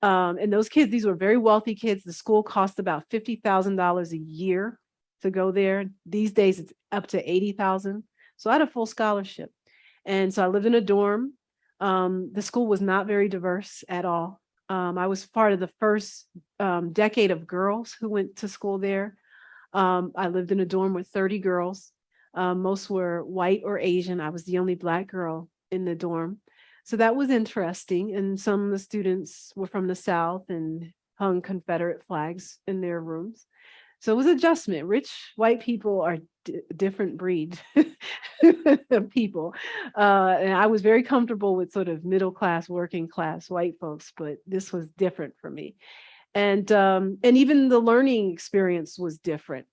And those kids, these were very wealthy kids. The school cost about $50,000 a year to go there. These days, it's up to $80,000. So I had a full scholarship. And so I lived in a dorm. The school was not very diverse at all. I was part of the first decade of girls who went to school there. I lived in a dorm with 30 girls. Most were white or Asian. I was the only Black girl in the dorm. So that was interesting. And some of the students were from the South and hung Confederate flags in their rooms. So it was adjustment. Rich white people are different breed of people. And I was very comfortable with sort of middle class, working class white folks, but this was different for me. And even the learning experience was different.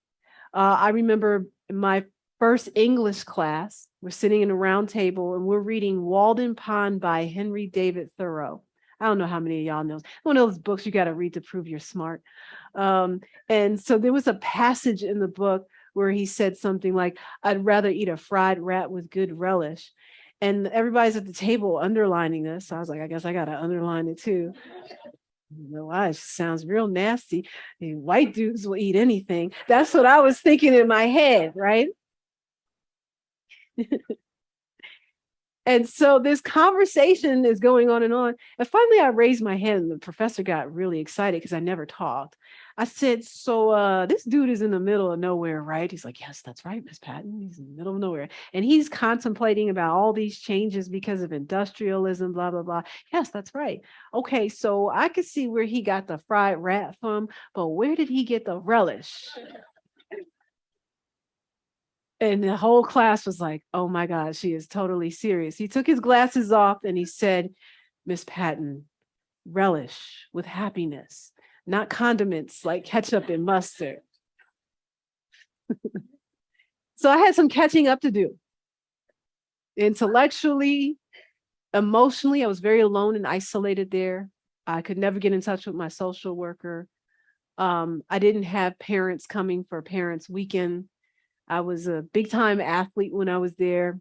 I remember my first English class, we're sitting in a round table and we're reading Walden Pond by Henry David Thoreau. I don't know how many of y'all know. One of those books you got to read to prove you're smart. And so there was a passage in the book where he said something like, I'd rather eat a fried rat with good relish. And everybody's at the table underlining this. So I was like, I guess I got to underline it too. You know why? It just sounds real nasty. White dudes will eat anything. That's what I was thinking in my head, right? And so this conversation is going on. And finally, I raised my hand and the professor got really excited because I never talked. I said, so this dude is in the middle of nowhere, right? He's like, yes, that's right, Miss Patton. He's in the middle of nowhere. And he's contemplating about all these changes because of industrialism, blah, blah, blah. Yes, that's right. Okay, so I could see where he got the fried rat from, but where did he get the relish? And the whole class was like, oh my God, she is totally serious. He took his glasses off and he said, Miss Patton, relish with happiness, not condiments like ketchup and mustard. So I had some catching up to do. Intellectually, emotionally, I was very alone and isolated there. I could never get in touch with my social worker. I didn't have parents coming for parents' weekend. I was a big time athlete when I was there,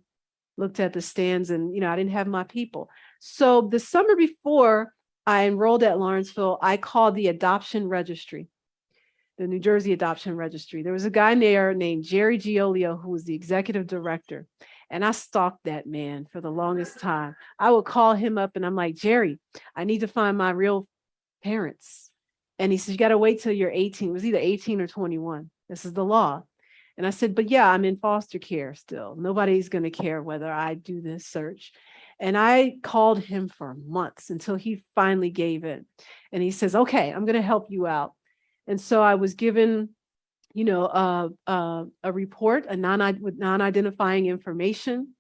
looked at the stands and, I didn't have my people. So the summer before I enrolled at Lawrenceville, I called the adoption registry, the New Jersey Adoption Registry. There was a guy there named Jerry Giolio, who was the executive director. And I stalked that man for the longest time. I would call him up and I'm like, Jerry, I need to find my real parents. And he said, you got to wait till you're 18. It was either 18 or 21. This is the law. And I said, but yeah, I'm in foster care still. Nobody's going to care whether I do this search. And I called him for months until he finally gave in. And he says, okay, I'm going to help you out. And so I was given, a report, with non-identifying information.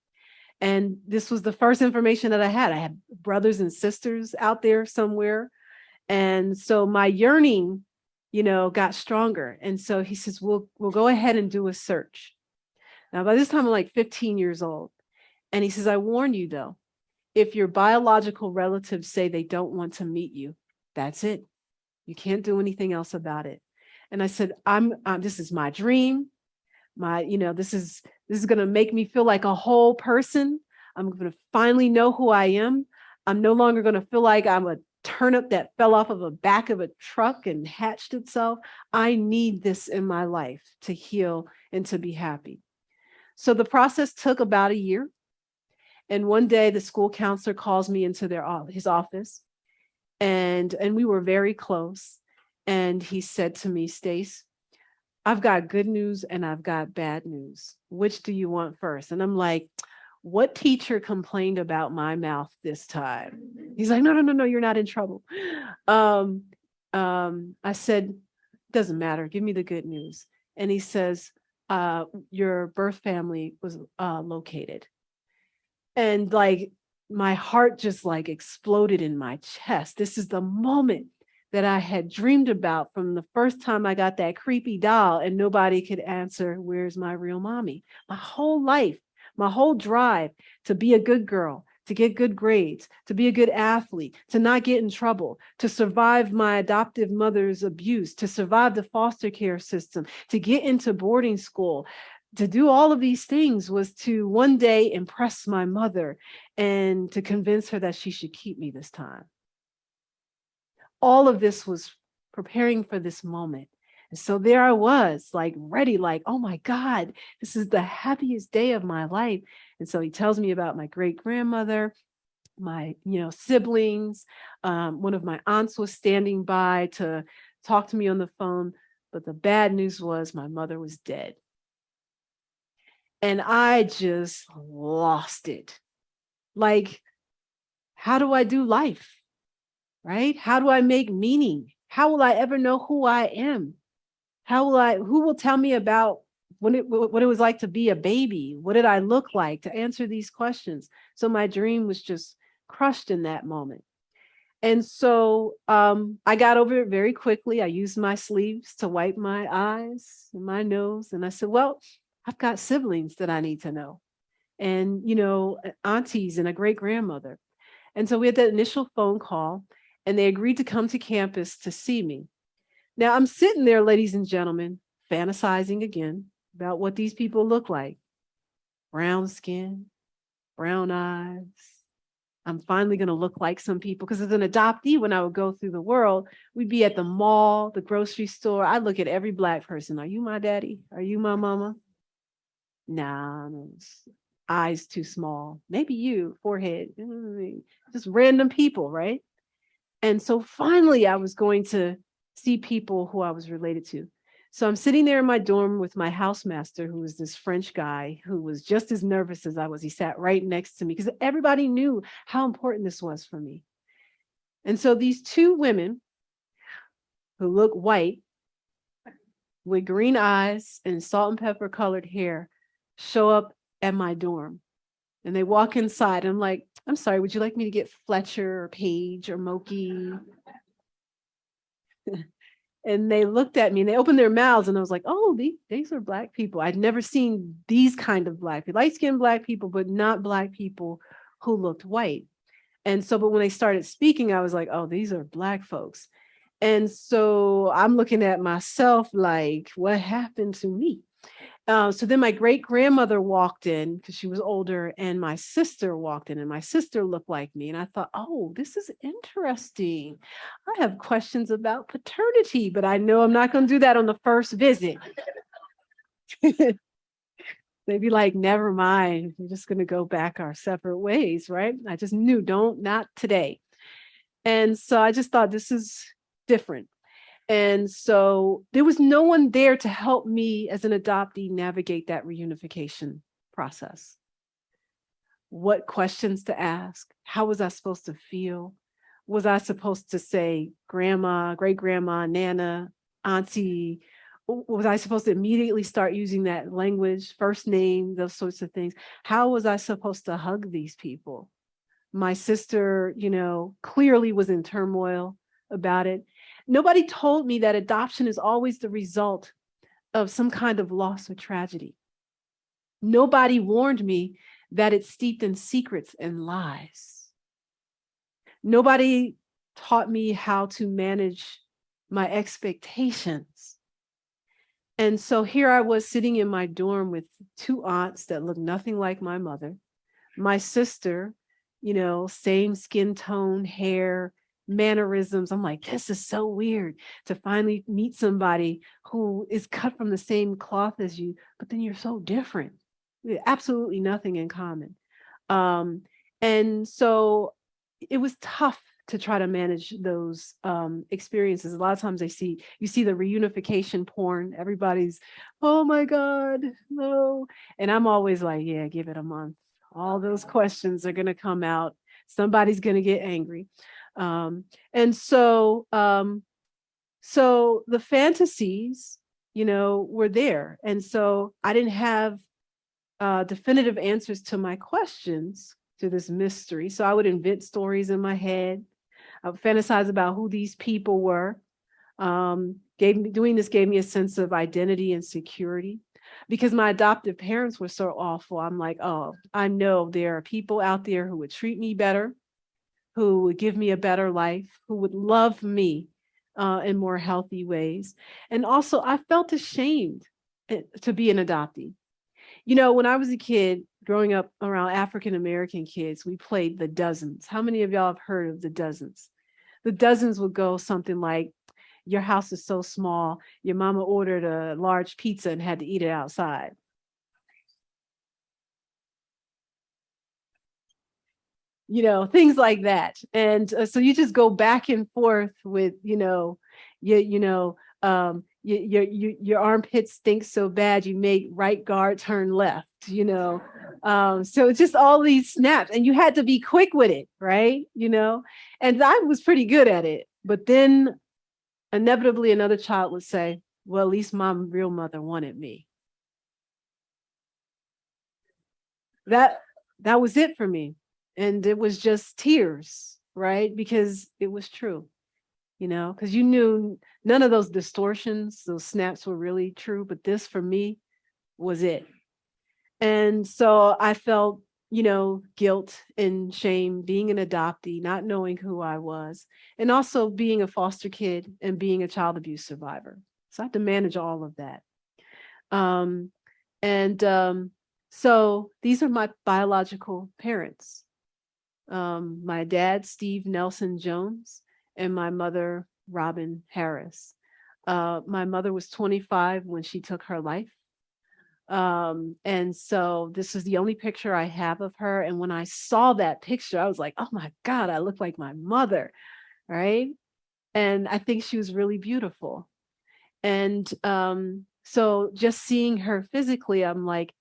And this was the first information that I had. I had brothers and sisters out there somewhere. And so my yearning got stronger. And so he says, we'll go ahead and do a search. Now, by this time, I'm like 15 years old. And he says, I warn you, though, if your biological relatives say they don't want to meet you, that's it. You can't do anything else about it. And I said, this is my dream. This is going to make me feel like a whole person. I'm going to finally know who I am. I'm no longer going to feel like I'm a turnip that fell off of the back of a truck and hatched itself. I need this in my life to heal and to be happy. So the process took about a year. And one day the school counselor calls me into his office, and we were very close. And he said to me, Stace, I've got good news and I've got bad news. Which do you want first? And I'm like, what teacher complained about my mouth this time? He's like, no, you're not in trouble. I said, doesn't matter. Give me the good news. And he says, your birth family was located. And like, my heart just like exploded in my chest. This is the moment that I had dreamed about from the first time I got that creepy doll and nobody could answer, where's my real mommy? My whole life, my whole drive to be a good girl, to get good grades, to be a good athlete, to not get in trouble, to survive my adoptive mother's abuse, to survive the foster care system, to get into boarding school, to do all of these things was to one day impress my mother and to convince her that she should keep me this time. All of this was preparing for this moment. And so there I was, like ready, like, oh my God, this is the happiest day of my life. And so he tells me about my great grandmother, my, siblings. One of my aunts was standing by to talk to me on the phone. But the bad news was my mother was dead. And I just lost it. Like, how do I do life? Right? How do I make meaning? How will I ever know who I am? Who will tell me about what it was like to be a baby? What did I look like? To answer these questions. So my dream was just crushed in that moment. And so I got over it very quickly. I used my sleeves to wipe my eyes and my nose. And I said, well, I've got siblings that I need to know. And, aunties and a great grandmother. And so we had that initial phone call and they agreed to come to campus to see me. Now I'm sitting there, ladies and gentlemen, fantasizing again about what these people look like. Brown skin, brown eyes. I'm finally going to look like some people because as an adoptee, when I would go through the world, we'd be at the mall, the grocery store. I look at every Black person. Are you my daddy? Are you my mama? Nah, no, eyes too small. Maybe you, forehead, just random people, right? And so finally I was going to see people who I was related to. So I'm sitting there in my dorm with my housemaster, who was this French guy who was just as nervous as I was. He sat right next to me because everybody knew how important this was for me. And so these two women who look white with green eyes and salt and pepper colored hair show up at my dorm. And they walk inside. And I'm like, I'm sorry, would you like me to get Fletcher or Paige or Moki? And they looked at me and they opened their mouths and I was like, oh, these are Black people. I'd never seen these kind of Black people, light-skinned Black people, but not Black people who looked white. And so, but when they started speaking, I was like, oh, these are Black folks. And so I'm looking at myself like, what happened to me? So then my great grandmother walked in because she was older and my sister walked in and my sister looked like me. And I thought, oh, this is interesting. I have questions about paternity, but I know I'm not going to do that on the first visit. They'd be like, never mind. We're just going to go back our separate ways, right? I just knew, not today. And so I just thought this is different. And so there was no one there to help me as an adoptee navigate that reunification process. What questions to ask? How was I supposed to feel? Was I supposed to say grandma, great grandma, nana, auntie? Was I supposed to immediately start using that language, first name, those sorts of things? How was I supposed to hug these people? My sister, clearly was in turmoil about it. Nobody told me that adoption is always the result of some kind of loss or tragedy. Nobody warned me that it's steeped in secrets and lies. Nobody taught me how to manage my expectations. And so here I was sitting in my dorm with two aunts that looked nothing like my mother. My sister, same skin tone, hair, mannerisms. I'm like, this is so weird to finally meet somebody who is cut from the same cloth as you, but then you're so different. Absolutely nothing in common. Um, and so it was tough to try to manage those experiences. A lot of times you see the reunification porn. Everybody's, oh my God, no. And I'm always like, yeah, give it a month. All those questions are going to come out. Somebody's going to get angry. And so, so the fantasies, were there. And so I didn't have definitive answers to my questions, to this mystery. So I would invent stories in my head. I would fantasize about who these people were. Doing this gave me a sense of identity and security, because my adoptive parents were so awful. I'm like, oh, I know there are people out there who would treat me better, who would give me a better life, who would love me in more healthy ways. And also, I felt ashamed to be an adoptee. When I was a kid growing up around African American kids, we played the dozens. How many of y'all have heard of the dozens? The dozens would go something like, your house is so small, your mama ordered a large pizza and had to eat it outside. Things like that. And so you just go back and forth with, your armpit stinks so bad you make right guard turn left. So it's just all these snaps, and you had to be quick with it, right? And I was pretty good at it, but then inevitably another child would say, well, at least my real mother wanted me. That was it for me. And it was just tears, right? Because it was true, because you knew none of those distortions, those snaps were really true, but this for me was it. And so I felt, guilt and shame being an adoptee, not knowing who I was, and also being a foster kid and being a child abuse survivor. So I had to manage all of that. So these are my biological parents. My dad, Steve Nelson Jones, and my mother, Robin Harris. My mother was 25 when she took her life. And so this is the only picture I have of her. And when I saw that picture, I was like, oh my God, I look like my mother, right? And I think she was really beautiful. And so just seeing her physically, I'm like,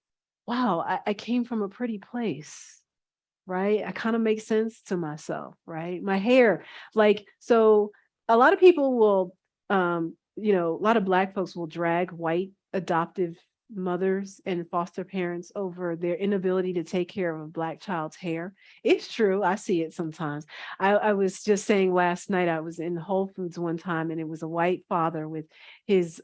wow, I came from a pretty place, right? I kind of make sense to myself, right? My hair, so a lot of people will, a lot of Black folks will drag white adoptive mothers and foster parents over their inability to take care of a Black child's hair. It's true. I see it sometimes. I was just saying last night, I was in Whole Foods one time, and it was a white father with his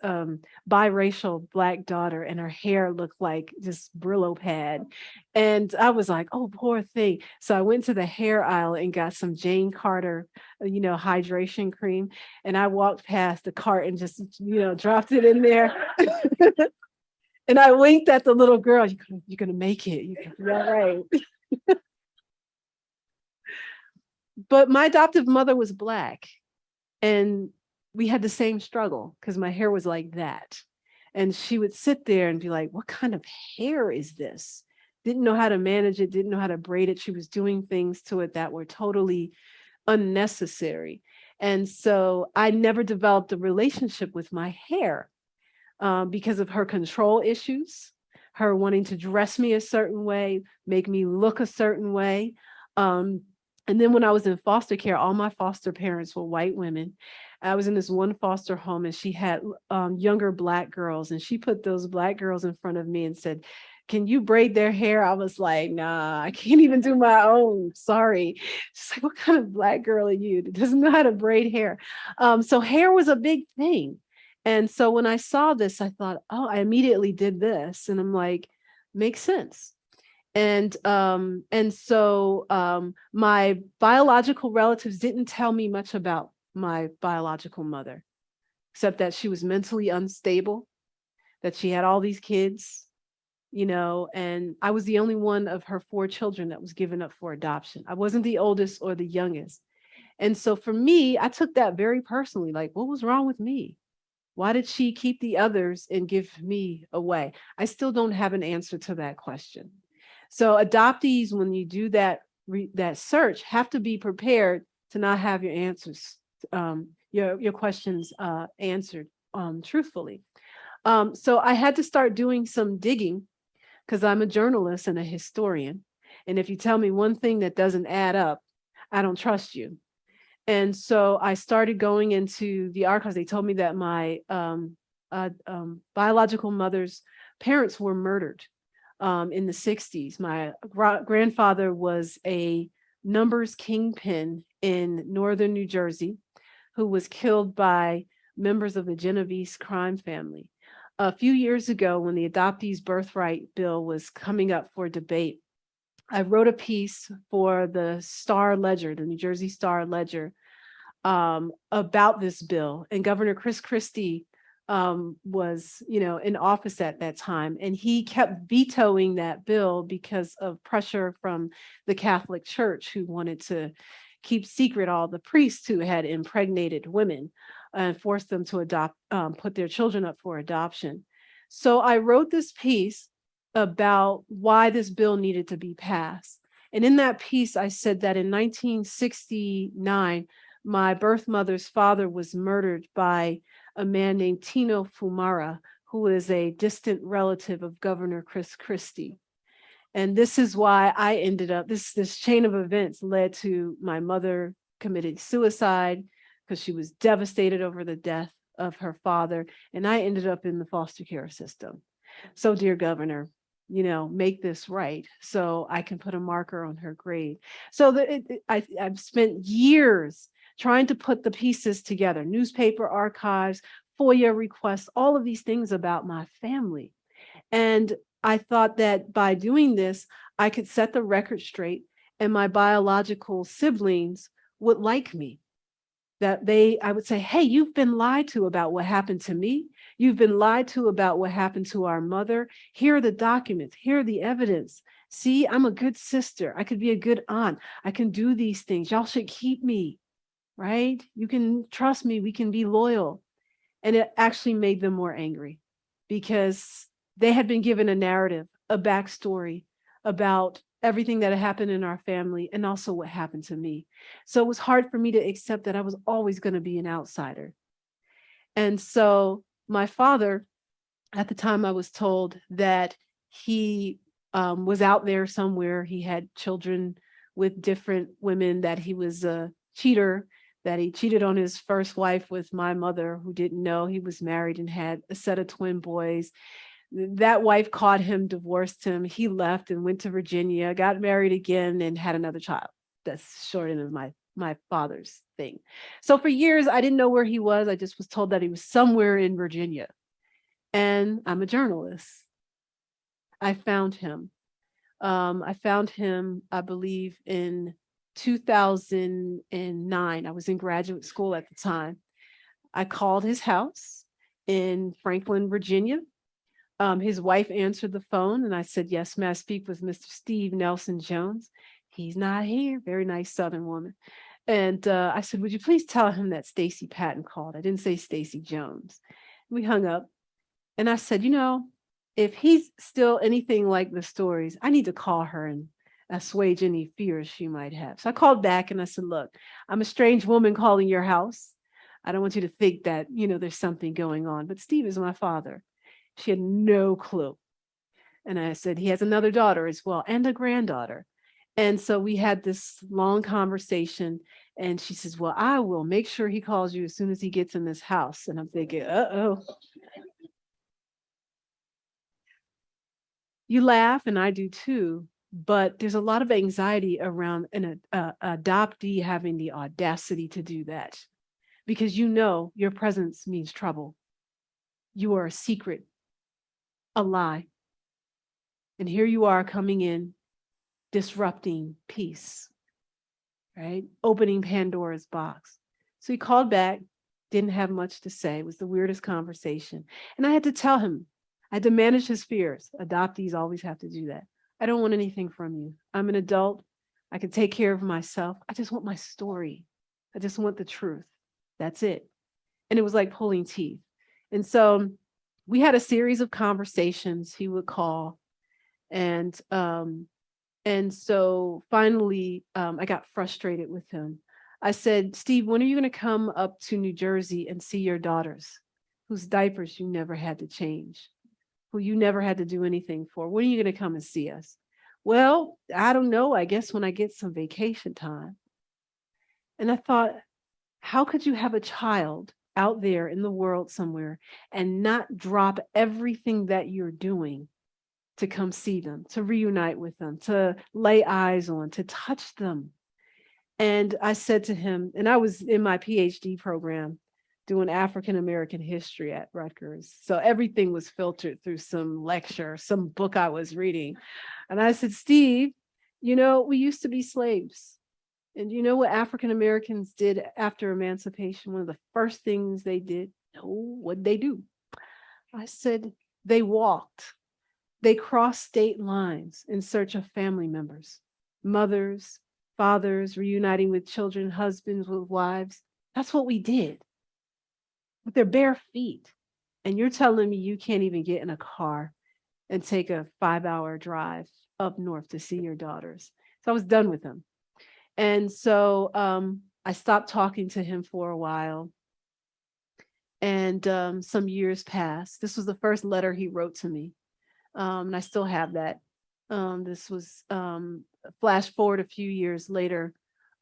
biracial Black daughter, and her hair looked like just Brillo pad. And I was like, oh, poor thing. So I went to the hair aisle and got some Jane Carter, hydration cream. And I walked past the cart and just, dropped it in there. And I winked at the little girl. You're gonna make it. Yeah, right. But my adoptive mother was Black, and we had the same struggle because my hair was like that. And she would sit there and be like, what kind of hair is this? Didn't know how to manage it, didn't know how to braid it. She was doing things to it that were totally unnecessary. And so I never developed a relationship with my hair. Because of her control issues, her wanting to dress me a certain way, make me look a certain way. And then when I was in foster care, all my foster parents were white women. I was in this one foster home, and she had younger Black girls, and she put those Black girls in front of me and said, can you braid their hair? I was like, nah, I can't even do my own. Sorry. She's like, what kind of Black girl are you that doesn't know how to braid hair? So hair was a big thing. And so when I saw this, I thought, oh, I immediately did this. And I'm like, makes sense. And so my biological relatives didn't tell me much about my biological mother, except that she was mentally unstable, that she had all these kids, and I was the only one of her 4 children that was given up for adoption. I wasn't the oldest or the youngest. And so for me, I took that very personally, like, what was wrong with me? Why did she keep the others and give me away? I still don't have an answer to that question. So adoptees, when you do that that search, have to be prepared to not have your answers, your questions answered truthfully. So I had to start doing some digging because I'm a journalist and a historian. And if you tell me one thing that doesn't add up, I don't trust you. And so I started going into the archives. They told me that my biological mother's parents were murdered in the 60s. My grandfather was a numbers kingpin in northern New Jersey who was killed by members of the Genovese crime family. A few years ago, when the Adoptees Birthright Bill was coming up for debate, I wrote a piece for the Star Ledger, the New Jersey Star Ledger, about this bill. And Governor Chris Christie was, in office at that time, and he kept vetoing that bill because of pressure from the Catholic Church, who wanted to keep secret all the priests who had impregnated women and forced them to put their children up for adoption. So I wrote this piece about why this bill needed to be passed. And in that piece, I said that in 1969, my birth mother's father was murdered by a man named Tino Fumara, who is a distant relative of Governor Chris Christie. And this is why I ended up, this chain of events led to my mother committing suicide because she was devastated over the death of her father. And I ended up in the foster care system. So, dear Governor, make this right so I can put a marker on her grave. So I've spent years trying to put the pieces together, newspaper archives, FOIA requests, all of these things about my family. And I thought that by doing this, I could set the record straight and my biological siblings would like me. That I would say, hey, you've been lied to about what happened to me. You've been lied to about what happened to our mother. Here are the documents. Here are the evidence. See, I'm a good sister. I could be a good aunt. I can do these things. Y'all should keep me, right? You can trust me. We can be loyal. And it actually made them more angry because they had been given a narrative, a backstory about everything that had happened in our family and also what happened to me. So it was hard for me to accept that I was always going to be an outsider. And so my father, at the time, I was told that he was out there somewhere. He had children with different women, that he was a cheater, that he cheated on his first wife with my mother, who didn't know he was married and had a set of twin boys. That wife caught him, divorced him. He left and went to Virginia, got married again, and had another child. That's short end of my father's thing. So for years, I didn't know where he was. I just was told that he was somewhere in Virginia. And I'm a journalist. I found him. I believe, in 2009. I was in graduate school at the time. I called his house in Franklin, Virginia. His wife answered the phone and I said, yes, may I speak with Mr. Steve Nelson Jones? He's not here. Very nice Southern woman. And I said, would you please tell him that Stacey Patton called? I didn't say Stacey Jones. We hung up and I said, if he's still anything like the stories, I need to call her and assuage any fears she might have. So I called back and I said, look, I'm a strange woman calling your house. I don't want you to think that, there's something going on, but Steve is my father. She had no clue. And I said, he has another daughter as well and a granddaughter. And so we had this long conversation and she says, well, I will make sure he calls you as soon as he gets in this house. And I'm thinking, uh-oh. You laugh and I do too, but there's a lot of anxiety around an adoptee having the audacity to do that because your presence means trouble. You are a secret, a lie. And here you are coming in, disrupting peace, right? Opening Pandora's box. So he called back, didn't have much to say. It was the weirdest conversation. And I had to tell him, I had to manage his fears. Adoptees always have to do that. I don't want anything from you. I'm an adult. I can take care of myself. I just want my story. I just want the truth. That's it. And it was like pulling teeth. And so we had a series of conversations. He would call, and so finally, I got frustrated with him. I said, Steve, when are you going to come up to New Jersey and see your daughters, whose diapers you never had to change, who you never had to do anything for? When are you going to come and see us? Well, I don't know. I guess when I get some vacation time. And I thought, how could you have a child out there in the world somewhere and not drop everything that you're doing to come see them, to reunite with them, to lay eyes on, to touch them? And I said to him, and I was in my PhD program doing African American history at Rutgers. So everything was filtered through some lecture, some book I was reading. And I said, Steve, you know, we used to be slaves. And you know what African Americans did after emancipation? One of the first things they did, what'd they do? I said, they walked. They crossed state lines in search of family members, mothers, fathers, reuniting with children, husbands with wives. That's what we did with their bare feet. And you're telling me you can't even get in a car and take a 5-hour drive up north to see your daughters. So I was done with them. And so I stopped talking to him for a while. And some years passed. This was the first letter he wrote to me. And I still have that. This was flash forward a few years later.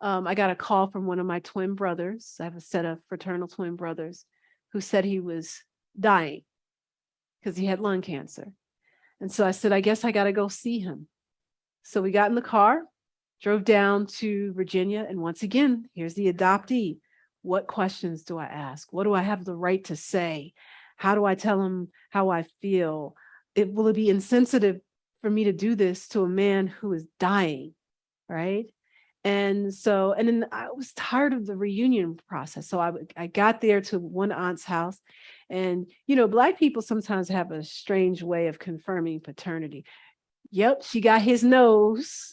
I got a call from one of my twin brothers. I have a set of fraternal twin brothers who said he was dying because he had lung cancer. And so I said, I guess I got to go see him. So we got in the car, drove down to Virginia. And once again, here's the adoptee. What questions do I ask? What do I have the right to say? How do I tell him how I feel? Will it be insensitive for me to do this to a man who is dying, right? And so, and then I was tired of the reunion process. So I got there to one aunt's house, and, you know, Black people sometimes have a strange way of confirming paternity. Yep, she got his nose.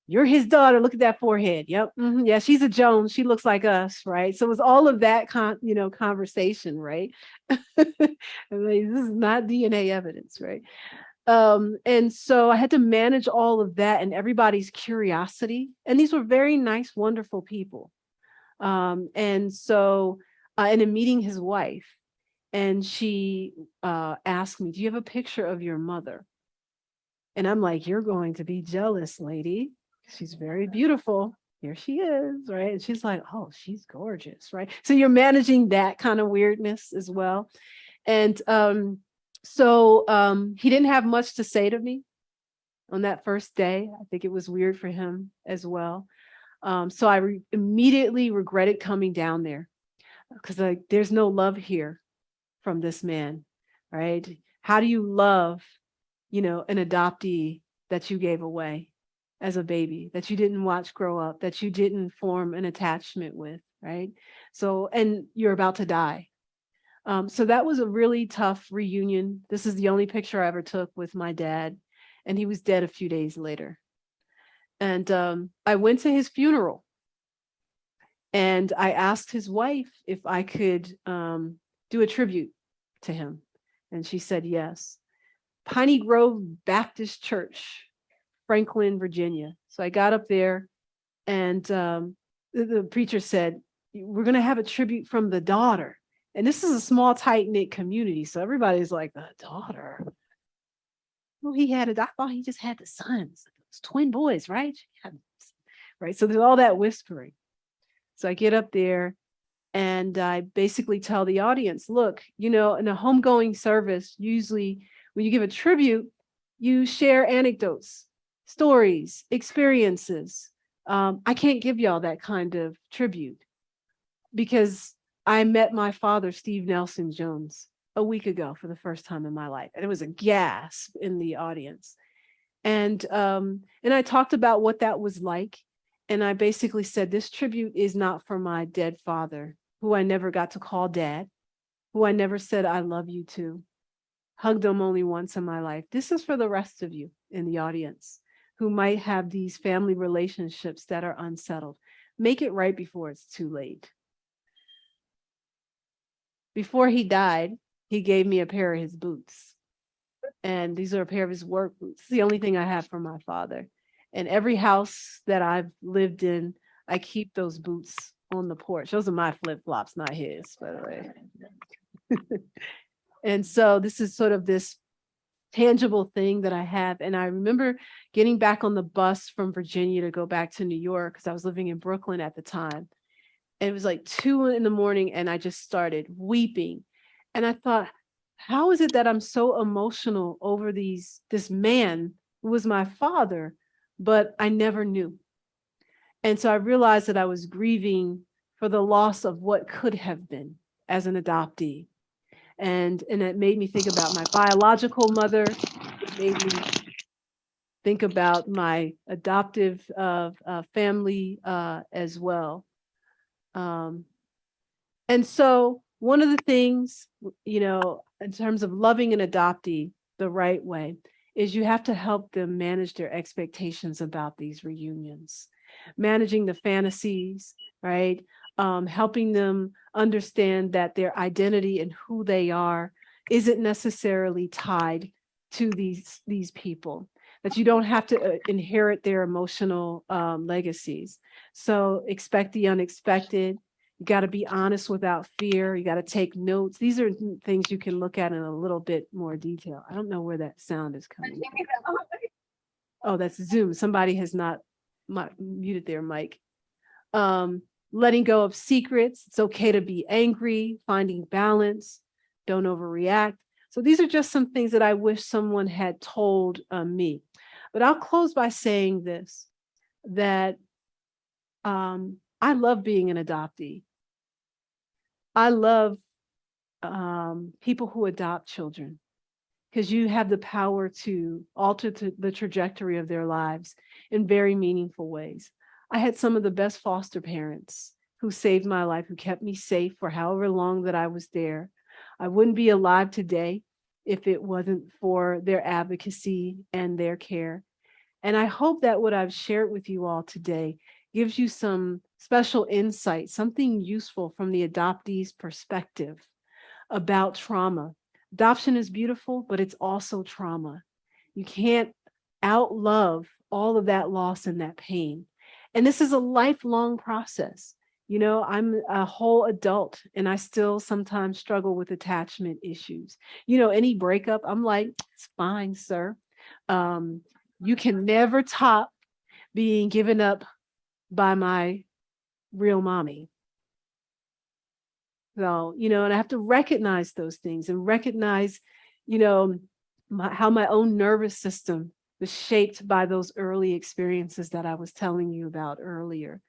You're his daughter. Look at that forehead. Yep. Mm-hmm. Yeah, she's a Jones. She looks like us, right? So it was all of that conversation, right? This is not DNA evidence, right? And so I had to manage all of that and everybody's curiosity. And these were very nice, wonderful people. And in meeting his wife, and she asked me, do you have a picture of your mother? And I'm like, you're going to be jealous, lady. She's very beautiful. Here she is, right? And she's like, oh, she's gorgeous, right? So you're managing that kind of weirdness as well. And he didn't have much to say to me on that first day. I think it was weird for him as well. So I immediately regretted coming down there because there's no love here from this man, right? How do you love, an adoptee that you gave away as a baby, that you didn't watch grow up, that you didn't form an attachment with, right? So, and you're about to die. So that was a really tough reunion. This is the only picture I ever took with my dad, and he was dead a few days later. And I went to his funeral, and I asked his wife if I could do a tribute to him, and she said yes. Piney Grove Baptist Church, Franklin, Virginia. So I got up there, and the preacher said, we're going to have a tribute from the daughter. And this is a small, tight-knit community. So everybody's like, the daughter? Well, I thought he just had the sons. It's twin boys, right? Right. So there's all that whispering. So I get up there and I basically tell the audience, look, in a homegoing service, usually when you give a tribute, you share anecdotes, stories, experiences. I can't give y'all that kind of tribute because I met my father, Steve Nelson Jones, a week ago for the first time in my life. And it was a gasp in the audience. And I talked about what that was like. And I basically said, this tribute is not for my dead father, who I never got to call dad, who I never said I love you to, hugged him only once in my life. This is for the rest of you in the audience who might have these family relationships that are unsettled. make it right before it's too late. Before he died, he gave me a pair of his boots. And these are a pair of his work boots. It's the only thing I have from my father. And every house that I've lived in, I keep those boots on the porch. Those are my flip-flops, not his, by the way. And so this is sort of this tangible thing that I have. And I remember getting back on the bus from Virginia to go back to New York because I was living in Brooklyn at the time. And it was like 2 in the morning and I just started weeping. And I thought, how is it that I'm so emotional over this man who was my father, but I never knew. And so I realized that I was grieving for the loss of what could have been as an adoptee. And it made me think about my biological mother. It made me think about my adoptive family as well. And so one of the things, in terms of loving an adoptee the right way, is you have to help them manage their expectations about these reunions, managing the fantasies, right? Helping them understand that their identity and who they are isn't necessarily tied to these people, that you don't have to inherit their emotional legacies. So expect the unexpected. You got to be honest without fear. You got to take notes. These are things you can look at in a little bit more detail. I don't know where that sound is coming from. Oh, that's Zoom. Somebody has not muted their mic. Letting go of secrets. It's okay to be angry, finding balance, don't overreact. So these are just some things that I wish someone had told me. But I'll close by saying this, that I love being an adoptee. I love people who adopt children because you have the power to alter the trajectory of their lives in very meaningful ways. I had some of the best foster parents who saved my life, who kept me safe for however long that I was there. I wouldn't be alive today if it wasn't for their advocacy and their care. And I hope that what I've shared with you all today gives you some special insight, something useful from the adoptee's perspective about trauma. Adoption is beautiful, but it's also trauma. You can't outlove all of that loss and that pain. And this is a lifelong process. I'm a whole adult and I still sometimes struggle with attachment issues. Any breakup, I'm like, it's fine, sir. You can never top being given up by my real mommy. So, and I have to recognize those things and recognize, how my own nervous system was shaped by those early experiences that I was telling you about earlier.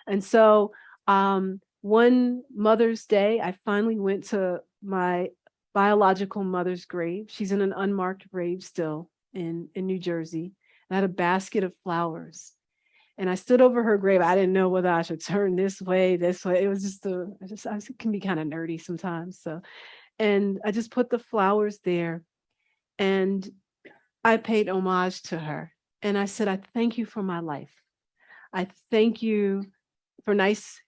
And so one Mother's Day, I finally went to my biological mother's grave. She's in an unmarked grave still in New Jersey. I had a basket of flowers. And I stood over her grave. I didn't know whether I should turn this way. It was just I can be kind of nerdy sometimes. So, and I just put the flowers there and I paid homage to her. And I said, I thank you for my life. I thank you for nice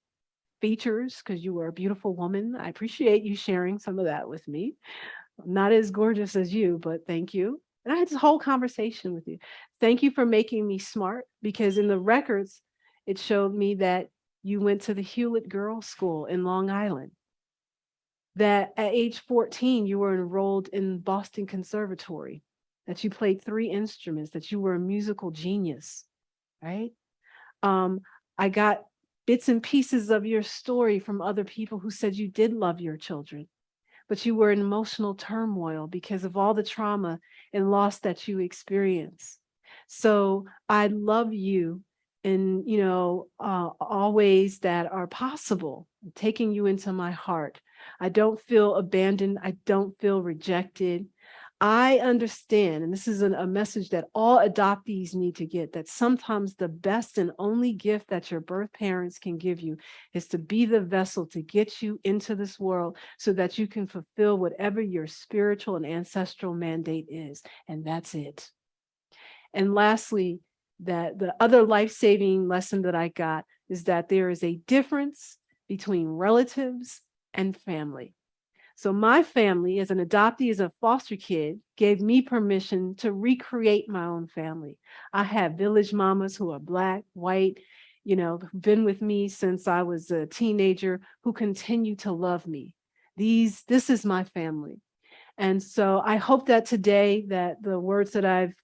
features because you were a beautiful woman. I appreciate you sharing some of that with me. I'm not as gorgeous as you, but thank you. And I had this whole conversation with you. Thank you for making me smart, because in the records, it showed me that you went to the Hewlett Girls School in Long Island, that at age 14, you were enrolled in Boston Conservatory, that you played 3 instruments, that you were a musical genius, right? I got bits and pieces of your story from other people who said you did love your children, but you were in emotional turmoil because of all the trauma and loss that you experienced. So I love you in, all ways that are possible, taking you into my heart. I don't feel abandoned. I don't feel rejected. I understand, and this is a message that all adoptees need to get, that sometimes the best and only gift that your birth parents can give you is to be the vessel to get you into this world so that you can fulfill whatever your spiritual and ancestral mandate is. And that's it. And lastly, that the other life-saving lesson that I got is that there is a difference between relatives and family. So my family, as an adoptee, as a foster kid, gave me permission to recreate my own family. I have village mamas who are Black, white, been with me since I was a teenager, who continue to love me. This is my family. And so I hope that today that the words that I've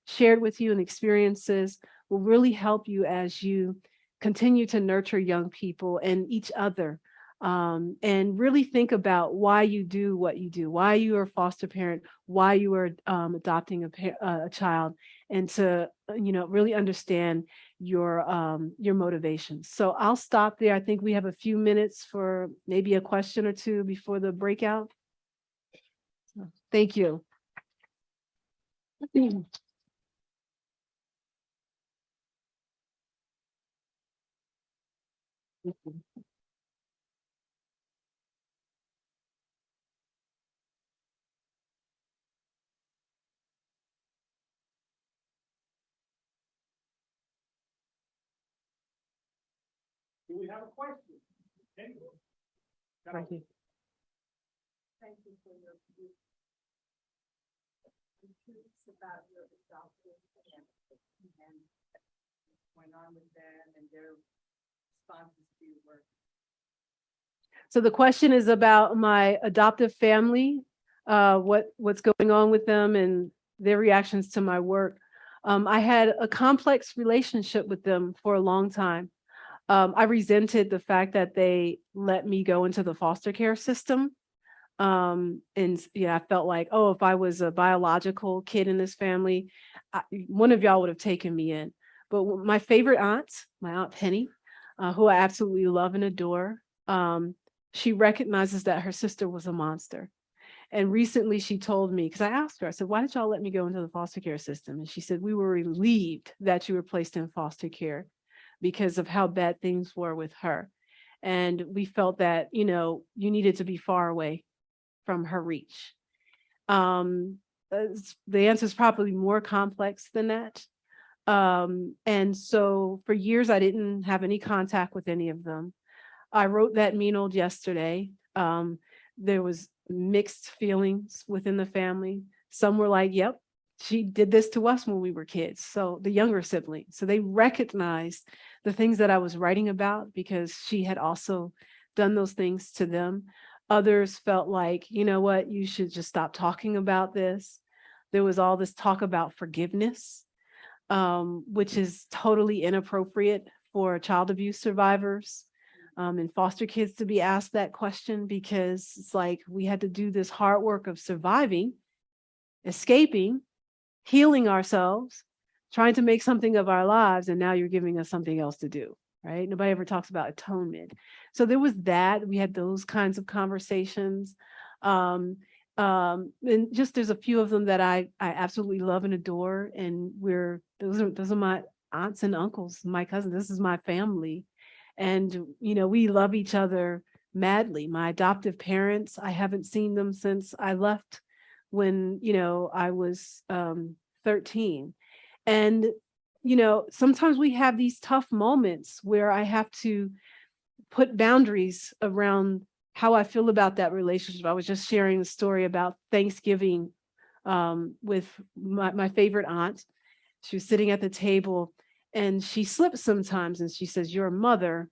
shared with you and experiences will really help you as you continue to nurture young people and each other, and really think about why you do what you do, why you are a foster parent, why you are adopting a child, and to really understand your motivations. So I'll stop there. I think we have a few minutes for maybe a question or two before the breakout. Thank you. Do we have a question? Thank you. Thank you for your views about your adoptive and what's going on with them and their responses to your work. So the question is about my adoptive family, what's going on with them and their reactions to my work. I had a complex relationship with them for a long time. I resented the fact that they let me go into the foster care system. And I felt like, oh, if I was a biological kid in this family, one of y'all would have taken me in. But my favorite aunt, my Aunt Penny, who I absolutely love and adore, she recognizes that her sister was a monster. And recently she told me, because I asked her, I said, why did y'all let me go into the foster care system? And she said, we were relieved that you were placed in foster care because of how bad things were with her. And we felt that, you needed to be far away from her reach. The answer is probably more complex than that. And so for years, I didn't have any contact with any of them. I wrote that mean old yesterday. There was mixed feelings within the family. Some were like, yep, she did this to us when we were kids. So the younger sibling. So they recognized the things that I was writing about because she had also done those things to them. Others felt like, you know what, you should just stop talking about this. There was all this talk about forgiveness, which is totally inappropriate for child abuse survivors and foster kids to be asked that question, because it's like we had to do this hard work of surviving, escaping, healing ourselves, trying to make something of our lives, and now you're giving us something else to do, right? Nobody ever talks about atonement. So there was that. We had those kinds of conversations. And just there's a few of them that I absolutely love and adore, and those are my aunts and uncles, my cousins. This is my family. And, we love each other madly. My adoptive parents, I haven't seen them since I left when, I was 13. And, sometimes we have these tough moments where I have to put boundaries around how I feel about that relationship. I was just sharing a story about Thanksgiving with my favorite aunt. She was sitting at the table and she slips sometimes and she says, "You're a mother."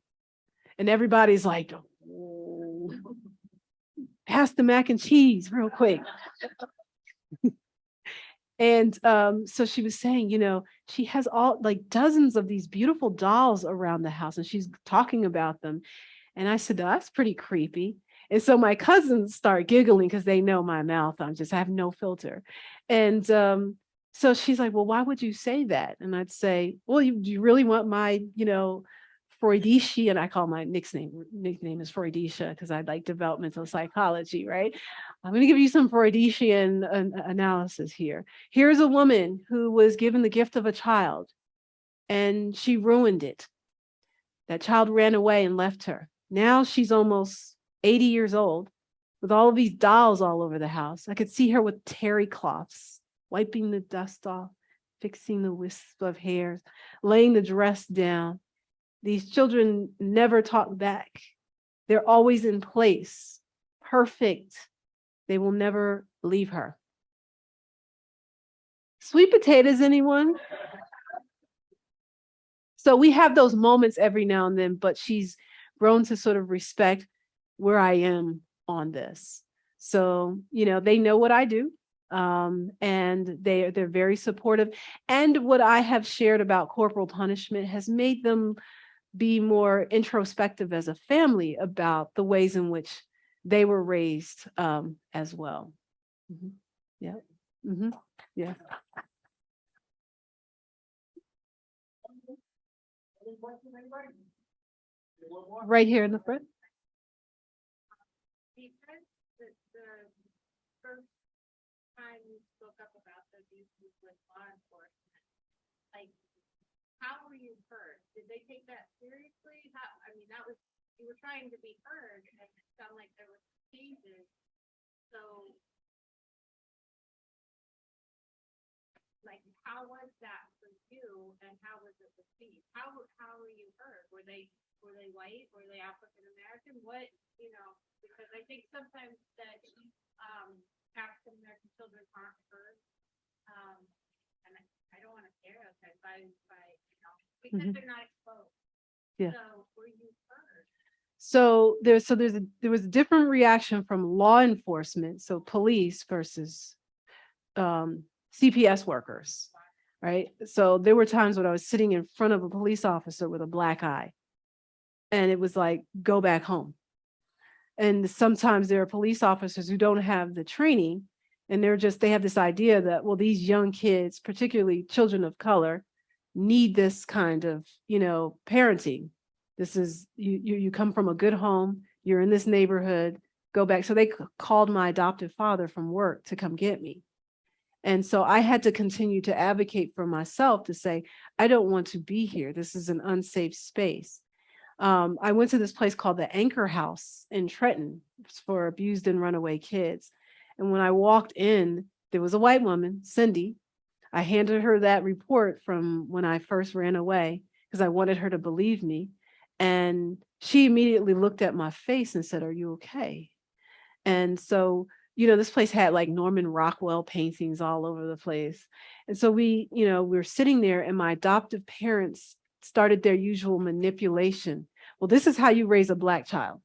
And everybody's like, "Oh, pass the mac and cheese real quick." And so she was saying, she has all like dozens of these beautiful dolls around the house and she's talking about them. And I said, that's pretty creepy. And so my cousins start giggling because they know my mouth. I have no filter. And so she's like, well, why would you say that? And I'd say, well, you really want my, Freudicia, and I call my nickname is Freudicia because I like developmental psychology, right? I'm going to give you some Freudian analysis here. Here's a woman who was given the gift of a child and she ruined it. That child ran away and left her. Now she's almost 80 years old with all of these dolls all over the house. I could see her with terry cloths, wiping the dust off, fixing the wisp of hair, laying the dress down. These children never talk back. They're always in place, perfect. They will never leave her. Sweet potatoes, anyone? So we have those moments every now and then, but she's grown to sort of respect where I am on this. So, you know, they know what I do. And they're very supportive. And what I have shared about corporal punishment has made them be more introspective as a family about the ways in which they were raised as well. Mm-hmm. Yeah. Mm-hmm. Yeah. Right here in the front. The first time you spoke up about the abuses with law enforcement, like, how were you heard? Did they take that seriously? How, I mean, that was, you were trying to be heard, and it sounded like there were changes. So, like, how was that for you, and how was it received? How were you heard? Were they white? Were they African American? What, you know, because I think sometimes that African American children aren't heard, and I don't want to stereotype by you know, because they're not exposed. Yeah. So were you heard? So there was a different reaction from law enforcement, so police versus CPS workers, right? So there were times when I was sitting in front of a police officer with a black eye, and it was like, go back home. And sometimes there are police officers who don't have the training, and they have this idea that, well, these young kids, particularly children of color, need this kind of, you know, parenting. This is, you come from a good home, you're in this neighborhood, go back. So they called my adoptive father from work to come get me. And so I had to continue to advocate for myself to say, I don't want to be here. This is an unsafe space. I went to this place called the Anchor House in Trenton for abused and runaway kids. And when I walked in, there was a white woman, Cindy. I handed her that report from when I first ran away because I wanted her to believe me. And she immediately looked at my face and said, "Are you okay?" And so, you know, this place had like Norman Rockwell paintings all over the place. And so we were sitting there, and my adoptive parents started their usual manipulation. Well, this is how you raise a Black child.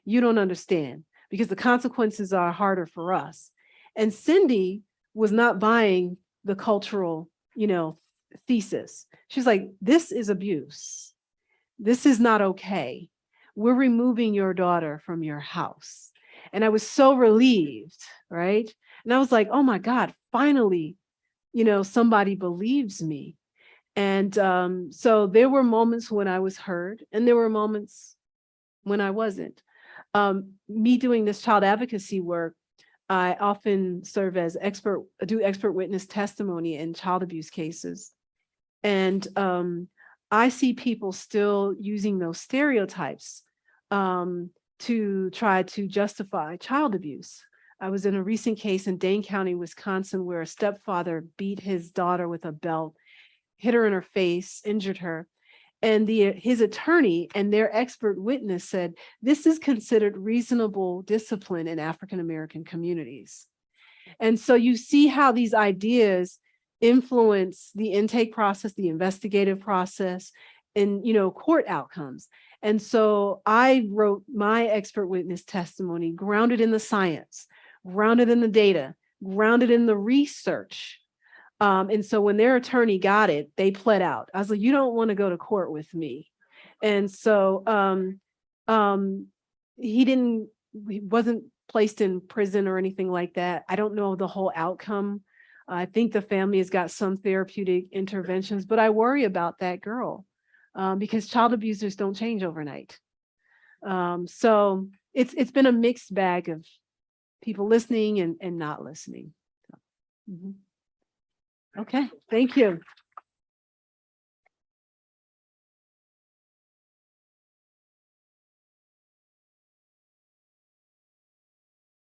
You don't understand, because the consequences are harder for us. And Cindy was not buying the cultural, thesis. She's like, this is abuse. This is not okay. We're removing your daughter from your house. And I was so relieved, right? And I was like, oh my God, finally, somebody believes me. And so there were moments when I was heard, and there were moments when I wasn't. Me doing this child advocacy work, I often serve as expert witness testimony in child abuse cases. And I see people still using those stereotypes to try to justify child abuse. I was in a recent case in Dane County, Wisconsin, where a stepfather beat his daughter with a belt, hit her in her face, injured her. And his attorney and their expert witness said, this is considered reasonable discipline in African-American communities. And so you see how these ideas influence the intake process, the investigative process, and, court outcomes. And so I wrote my expert witness testimony grounded in the science, grounded in the data, grounded in the research. And so when their attorney got it, they pled out. I was like, you don't want to go to court with me. And so he wasn't placed in prison or anything like that. I don't know the whole outcome. I think the family has got some therapeutic interventions, but I worry about that girl because child abusers don't change overnight. So it's been a mixed bag of people listening and not listening. So, Okay, thank you.